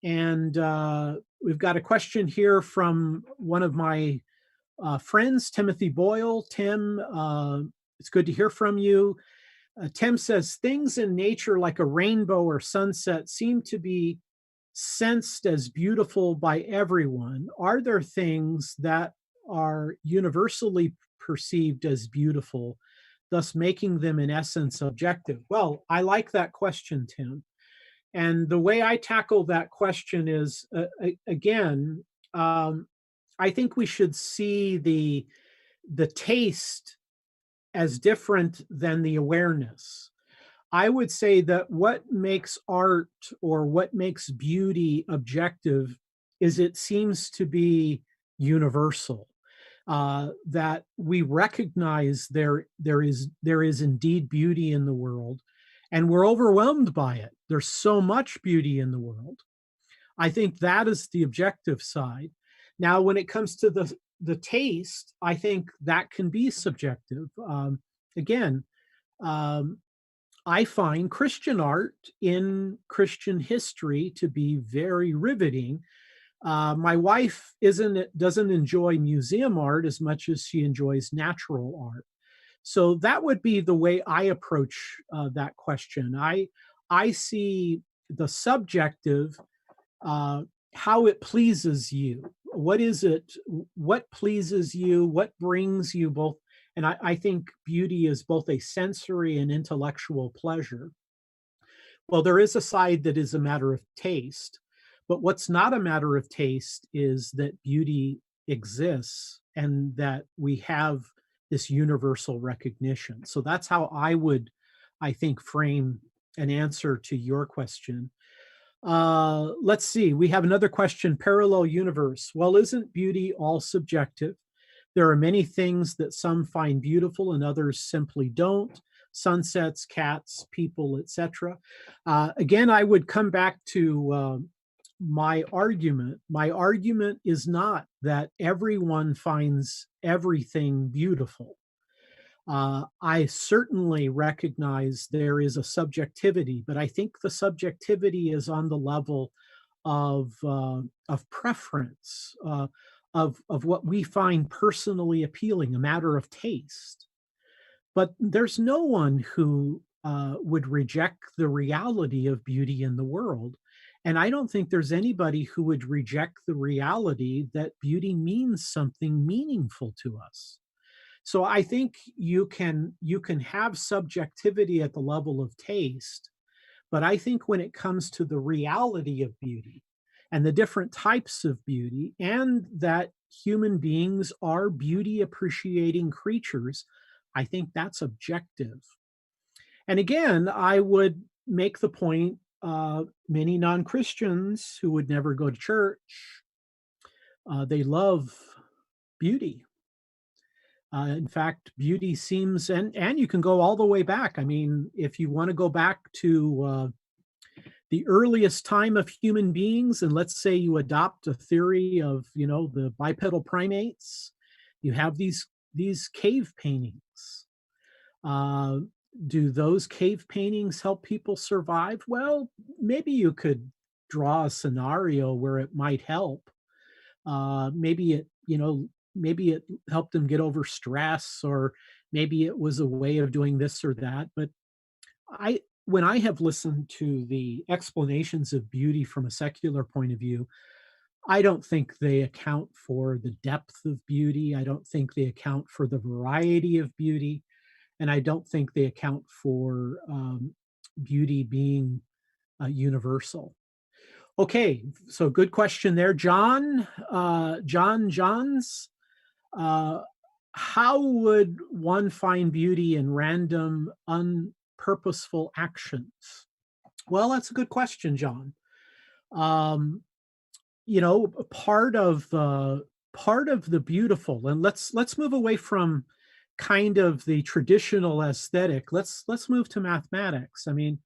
And we've got a question here from one of my friends, Timothy Boyle. Tim, it's good to hear from you. Tim says, things in nature like a rainbow or sunset seem to be sensed as beautiful by everyone. Are there things that are universally perceived as beautiful, thus making them in essence objective? Well, I like that question, Tim. And the way I tackle that question is, again, I think we should see the taste as different than the awareness. I would say that what makes art or what makes beauty objective is it seems to be universal. That we recognize there is indeed beauty in the world, and we're overwhelmed by it. There's so much beauty in the world. I think that is the objective side. Now, when it comes to the taste, I think that can be subjective. Again, um, I find Christian art in Christian history to be very riveting. My wife doesn't enjoy museum art as much as she enjoys natural art. So that would be the way I approach that question. I see the subjective, uh, how it pleases you. What is it? What pleases you? What brings you both? And I think beauty is both a sensory and intellectual pleasure. Well, there is a side that is a matter of taste, but what's not a matter of taste is that beauty exists and that we have this universal recognition. So that's how I would, I think, frame an answer to your question. Let's see. We have another question. Parallel universe. Well, isn't beauty all subjective? There are many things that some find beautiful and others simply don't. Sunsets, cats, people, etc. Again, I would come back to my argument. My argument is not that everyone finds everything beautiful. I certainly recognize there is a subjectivity, but I think the subjectivity is on the level of preference, of what we find personally appealing, a matter of taste. But there's no one who would reject the reality of beauty in the world. And I don't think there's anybody who would reject the reality that beauty means something meaningful to us. So I think you can have subjectivity at the level of taste, but I think when it comes to the reality of beauty and the different types of beauty, and that human beings are beauty appreciating creatures, I think that's objective. And again, I would make the point, many non-Christians who would never go to church, they love beauty. In fact, beauty seems, and you can go all the way back. I mean, if you want to go back to the earliest time of human beings, and let's say you adopt a theory of, the bipedal primates, you have these cave paintings. Uh, do those cave paintings help people survive? Well, maybe you could draw a scenario where it might help. Maybe it helped them get over stress, or maybe it was a way of doing this or that. But when I have listened to the explanations of beauty from a secular point of view, I don't think they account for the depth of beauty. I don't think they account for the variety of beauty. And I don't think they account for beauty being universal. Okay, so good question there, John. Johns. Uh, how would one find beauty in random, unpurposeful actions? Well, that's a good question, John. Part of the beautiful, and let's move away from kind of the traditional aesthetic. Let's move to mathematics. I mean,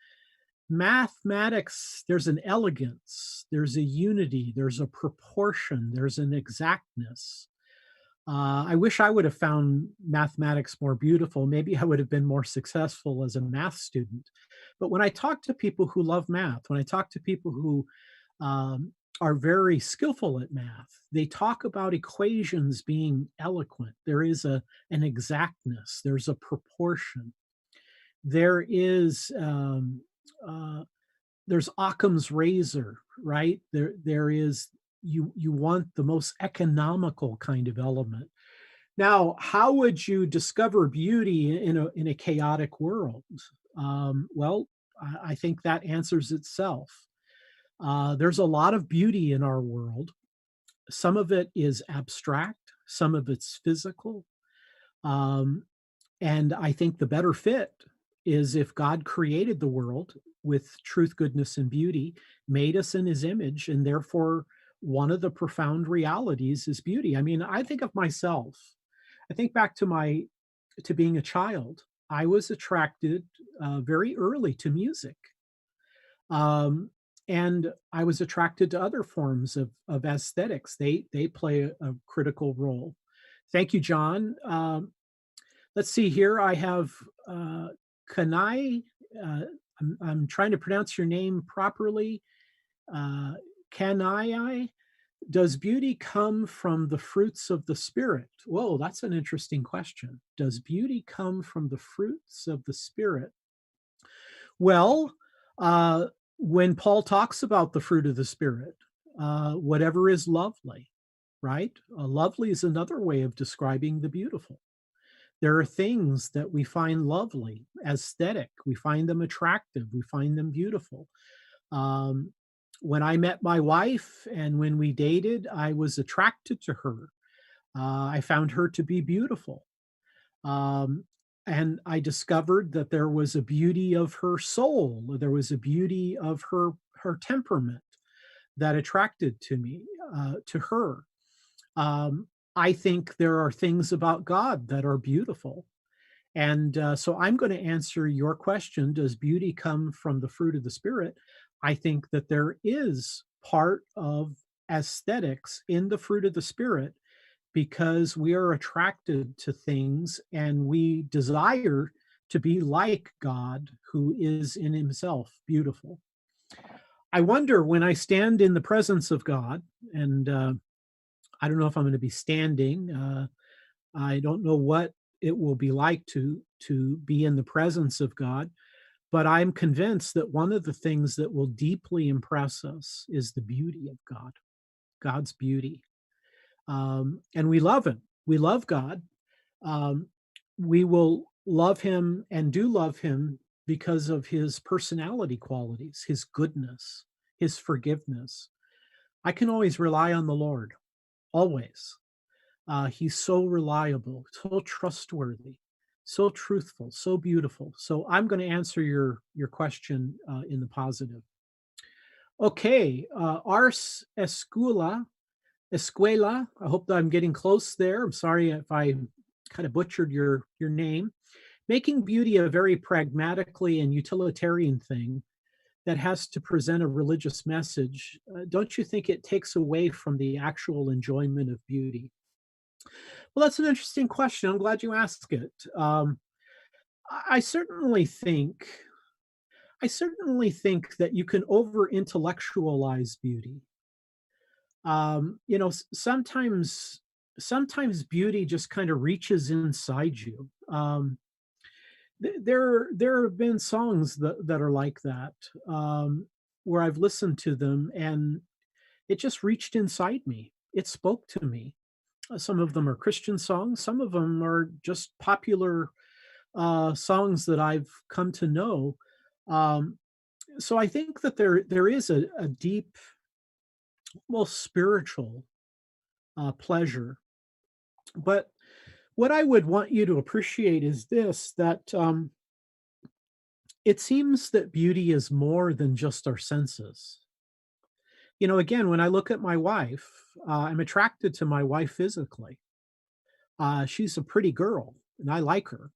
mathematics, there's an elegance, there's a unity, there's a proportion, there's an exactness. I wish I would have found mathematics more beautiful. Maybe I would have been more successful as a math student. But when I talk to people who love math, when I talk to people who are very skillful at math, they talk about equations being eloquent. There is an exactness, there's a proportion. There is there's Occam's razor, right? There is, you want the most economical kind of element. Now, how would you discover beauty in a chaotic world? Well, I think that answers itself. There's a lot of beauty in our world. Some of it is abstract, some of it's physical. And I think the better fit is if God created the world with truth, goodness, and beauty, made us in his image, and therefore one of the profound realities is beauty. I mean, I think of myself. I think back to being a child. I was attracted very early to music. And I was attracted to other forms of aesthetics. They play a critical role. Thank you, John. Let's see here. I have Kanai. I'm trying to pronounce your name properly. Kanai. Does beauty come from the fruits of the Spirit? Whoa, that's an interesting question. Does beauty come from the fruits of the Spirit? Well, when Paul talks about the fruit of the Spirit, whatever is lovely, right? Lovely is another way of describing the beautiful. There are things that we find lovely, aesthetic. We find them attractive. We find them beautiful. When I met my wife and when we dated, I was attracted to her. I found her to be beautiful. And I discovered that there was a beauty of her soul. There was a beauty of her temperament that attracted to her. I think there are things about God that are beautiful. And so I'm going to answer your question. Does beauty come from the fruit of the Spirit? I think that there is part of aesthetics in the fruit of the Spirit, because we are attracted to things and we desire to be like God, who is in himself beautiful. I wonder, when I stand in the presence of God, and I don't know if I'm going to be standing, I don't know what it will be like to be in the presence of God, but I'm convinced that one of the things that will deeply impress us is the beauty of God, God's beauty. And we love him. We love God. We will love him and do love him because of his personality qualities, his goodness, his forgiveness. I can always rely on the Lord, always. He's so reliable, so trustworthy, so truthful, so beautiful. So I'm going to answer your question in the positive. Okay, Ars Escuela, I hope that I'm getting close there. I'm sorry if I kind of butchered your name. Making beauty a very pragmatically and utilitarian thing that has to present a religious message, don't you think it takes away from the actual enjoyment of beauty? Well, that's an interesting question. I'm glad you asked it. I certainly think that you can over intellectualize beauty. Sometimes beauty just kind of reaches inside you. There have been songs that are like that, where I've listened to them and it just reached inside me. It spoke to me. Some of them are Christian songs. Some of them are just popular songs that I've come to know. Um, so I think that there is a deep, well, spiritual pleasure. But what I would want you to appreciate is this: that it seems that beauty is more than just our senses. Again, when I look at my wife, I'm attracted to my wife physically. She's a pretty girl, and I like her.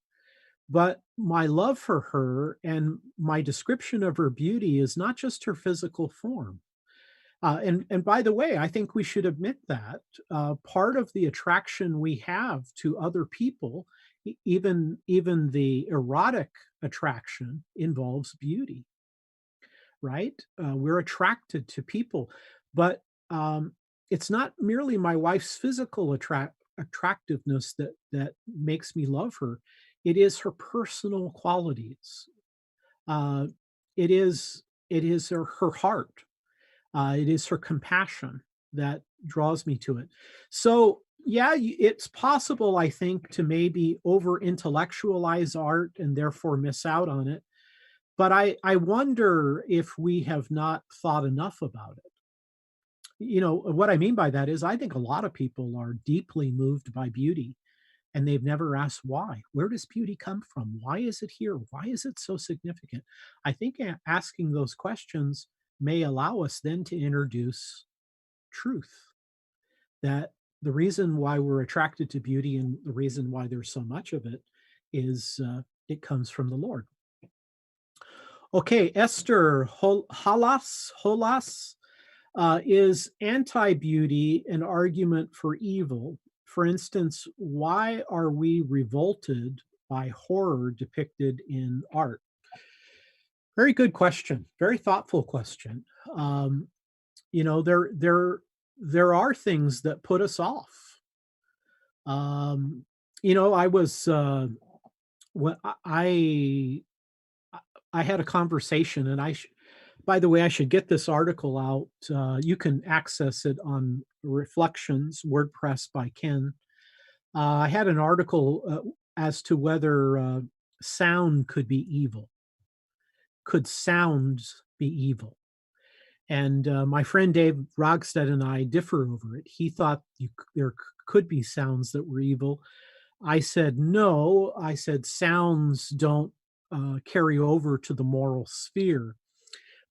But my love for her and my description of her beauty is not just her physical form. And by the way, I think we should admit that part of the attraction we have to other people, even the erotic attraction, involves beauty, right? We're attracted to people, but it's not merely my wife's physical attractiveness that makes me love her. It is her personal qualities. Uh, it is her heart. It is her compassion that draws me to it. So, yeah, it's possible, I think, to maybe over intellectualize art and therefore miss out on it. But I wonder if we have not thought enough about it. What I mean by that is I think a lot of people are deeply moved by beauty and they've never asked why. Where does beauty come from? Why is it here? Why is it so significant? I think asking those questions may allow us then to introduce truth, that the reason why we're attracted to beauty and the reason why there's so much of it is it comes from the Lord. Okay, Esther Holas is anti-beauty an argument for evil? For instance, why are we revolted by horror depicted in art? Very good question. Very thoughtful question. Um, there are things that put us off. I was when I had a conversation, and by the way, I should get this article out. You can access it on Reflections, WordPress by Ken. I had an article as to whether sound could be evil. Could sound be evil? And my friend Dave Rogstad and I differ over it. He thought there could be sounds that were evil. I said no. I said sounds don't carry over to the moral sphere.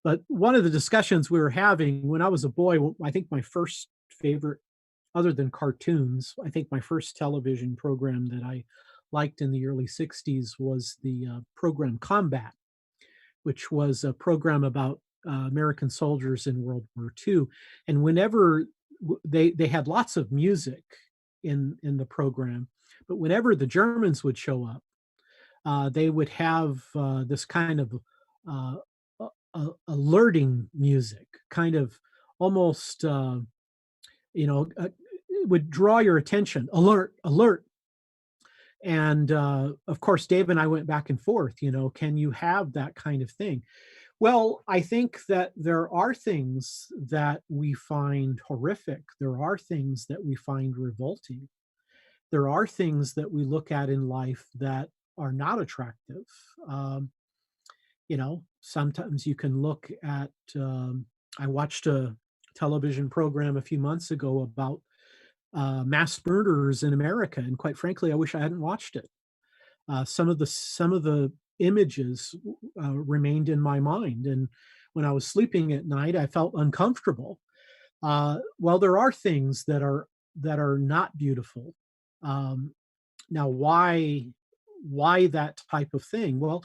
But one of the discussions we were having when I was a boy, I think my first favorite, other than cartoons, I think my first television program that I liked in the early 60s was the program Combat, which was a program about American soldiers in World War II. And whenever they had lots of music in the program, but whenever the Germans would show up, they would have this kind of alerting music, kind of almost, it would draw your attention. Alert, alert. And of course, Dave and I went back and forth, can you have that kind of thing? Well, I think that there are things that we find horrific. There are things that we find revolting. There are things that we look at in life that are not attractive. Sometimes you can look at, I watched a television program a few months ago about mass murderers in America, and quite frankly, I wish I hadn't watched it. Some of the images remained in my mind, and when I was sleeping at night, I felt uncomfortable. Well, there are things that are not beautiful. Now, why that type of thing? Well,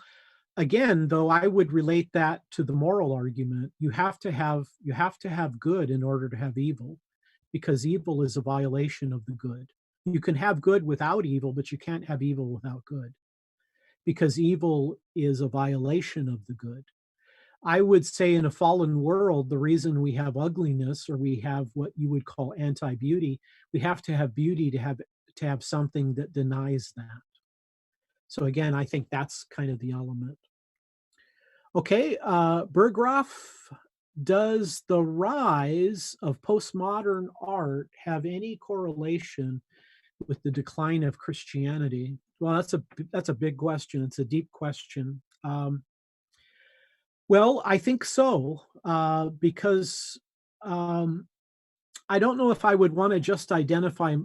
again, though, I would relate that to the moral argument. You have to have good in order to have evil, because evil is a violation of the good. You can have good without evil, but you can't have evil without good, because evil is a violation of the good. I would say in a fallen world, the reason we have ugliness, or we have what you would call anti-beauty, we have to have beauty to have something that denies that. So again, I think that's kind of the element. Okay, Berggraf, does the rise of postmodern art have any correlation with the decline of Christianity? Well, that's a big question. It's a deep question. Well, I think so, because um, I don't know if I would want to just identify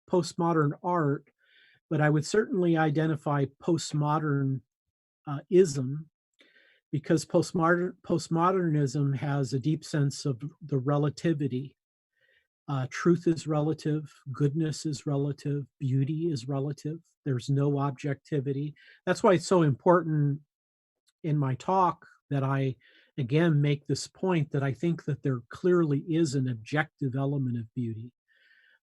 postmodern art, but I would certainly identify postmodern ism, because postmodernism has a deep sense of the relativity. Truth is relative, goodness is relative, beauty is relative. There's no objectivity. That's why it's so important in my talk that I again make this point, that I think that there clearly is an objective element of beauty.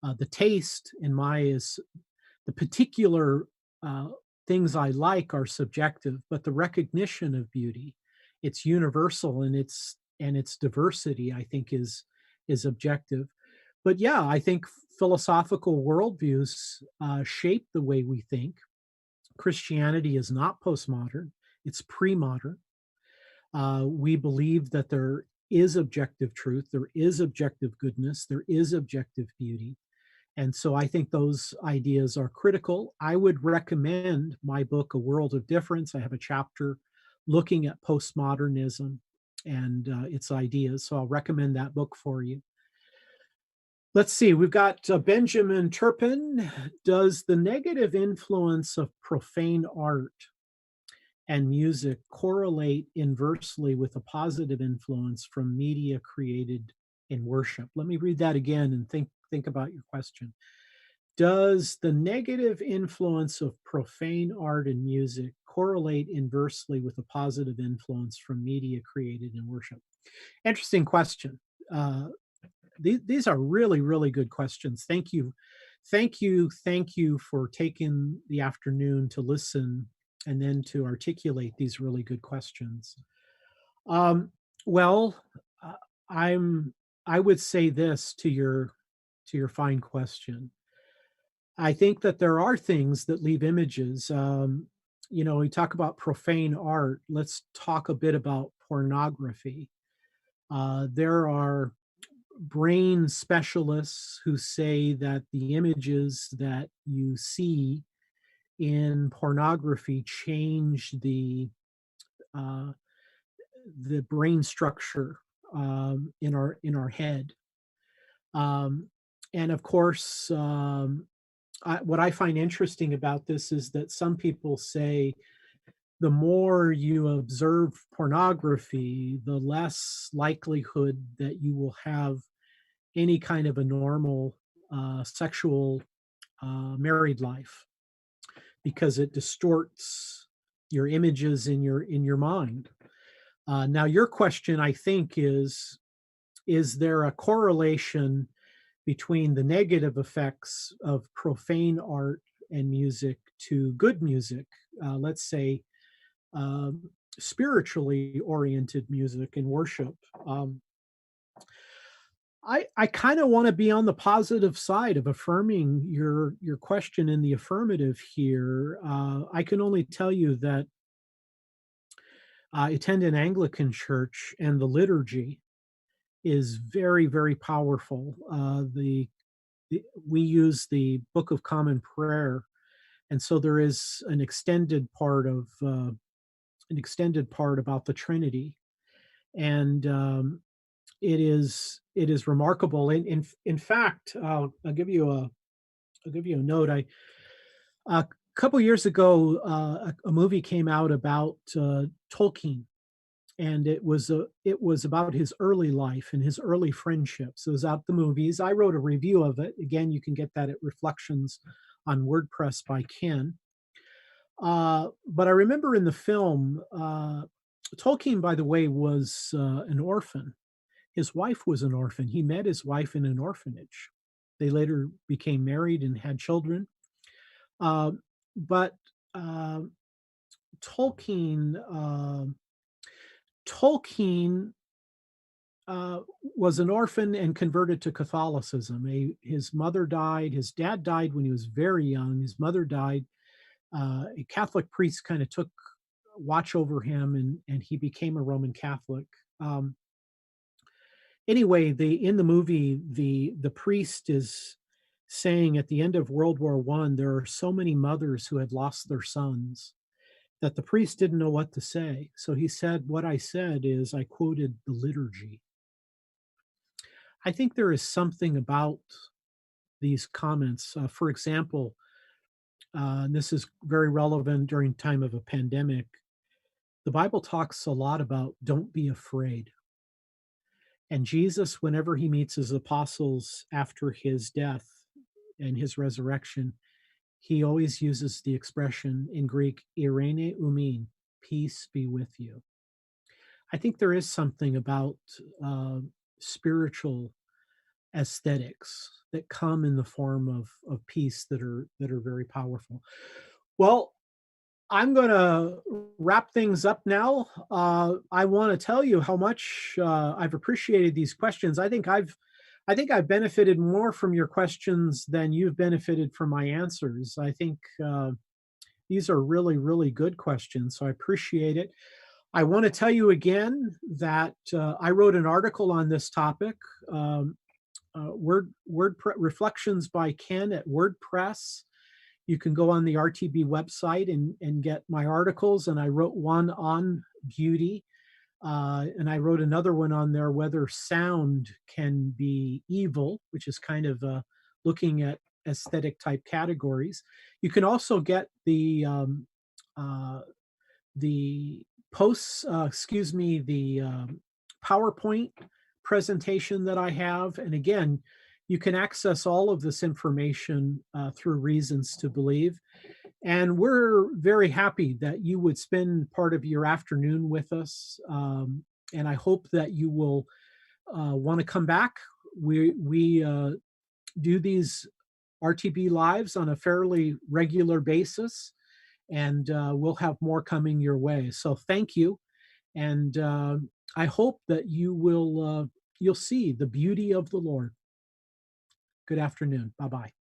The taste in my is the particular things I like are subjective, but the recognition of beauty, it's universal, and its diversity, I think, is objective. But yeah, I think philosophical worldviews shape the way we think. Christianity is not postmodern; it's pre-modern. We believe that there is objective truth, there is objective goodness, there is objective beauty. And so I think those ideas are critical. I would recommend my book, A World of Difference. I have a chapter looking at postmodernism and its ideas. So I'll recommend that book for you. Let's see, we've got Benjamin Turpin. Does the negative influence of profane art and music correlate inversely with a positive influence from media created in worship? Let me read that again and think about your question. Does the negative influence of profane art and music correlate inversely with a positive influence from media created in worship? Interesting question. These are really, really good questions. Thank you. Thank you. Thank you for taking the afternoon to listen and then to articulate these really good questions. Well, uh, I would say this to your fine question. I think that there are things that leave images. We talk about profane art. Let's talk a bit about pornography. There are brain specialists who say that the images that you see in pornography change uh, the brain structure in our head. And of course, what I find interesting about this is that some people say the more you observe pornography, the less likelihood that you will have any kind of a normal sexual married life, because it distorts your images in your mind. Now, your question, I think, is there a correlation between the negative effects of profane art and music to good music, let's say spiritually oriented music and worship? I kind of want to be on the positive side of affirming your question in the affirmative here. I can only tell you that I attend an Anglican church, and the liturgy is very, very powerful. We use the Book of Common Prayer, and so there is an extended part about the Trinity, and it is remarkable. In fact, I'll give you a note. A couple years ago, a movie came out about Tolkien, and it was about his early life and his early friendships. It was out the movies. I wrote a review of it. Again, you can get that at Reflections on WordPress by Ken. But I remember in the film, Tolkien, by the way, was an orphan. His wife was an orphan. He met his wife in an orphanage. They later became married and had children. Uh, but uh, Tolkien, Tolkien was an orphan and converted to Catholicism. His mother died. His dad died when he was very young. His mother died. A Catholic priest kind of took watch over him, and he became a Roman Catholic. Um, anyway, in the movie, the priest is saying at the end of World War I, there are so many mothers who had lost their sons that the priest didn't know what to say. So he said, "What I said is I quoted the liturgy." I think there is something about these comments. For example, and this is very relevant during time of a pandemic. The Bible talks a lot about don't be afraid. And Jesus, whenever he meets his apostles after his death and his resurrection, he always uses the expression in Greek, "Irene umin," peace be with you. I think there is something about spiritual aesthetics that come in the form of peace that are very powerful. Well, I'm going to wrap things up now. I want to tell you how much I've appreciated these questions. I think I've benefited more from your questions than you've benefited from my answers. I think these are really, really good questions, so I appreciate it. I want to tell you again that I wrote an article on this topic. Reflections by Ken at WordPress. You can go on the RTB website and get my articles. And I wrote one on beauty. And I wrote another one on there, whether sound can be evil, which is kind of looking at aesthetic type categories. You can also get the posts, the PowerPoint presentation that I have. And again, you can access all of this information through Reasons to Believe. And we're very happy that you would spend part of your afternoon with us. And I hope that you will want to come back. We do these RTB lives on a fairly regular basis, and we'll have more coming your way. So thank you. And I hope that you'll see the beauty of the Lord. Good afternoon. Bye-bye.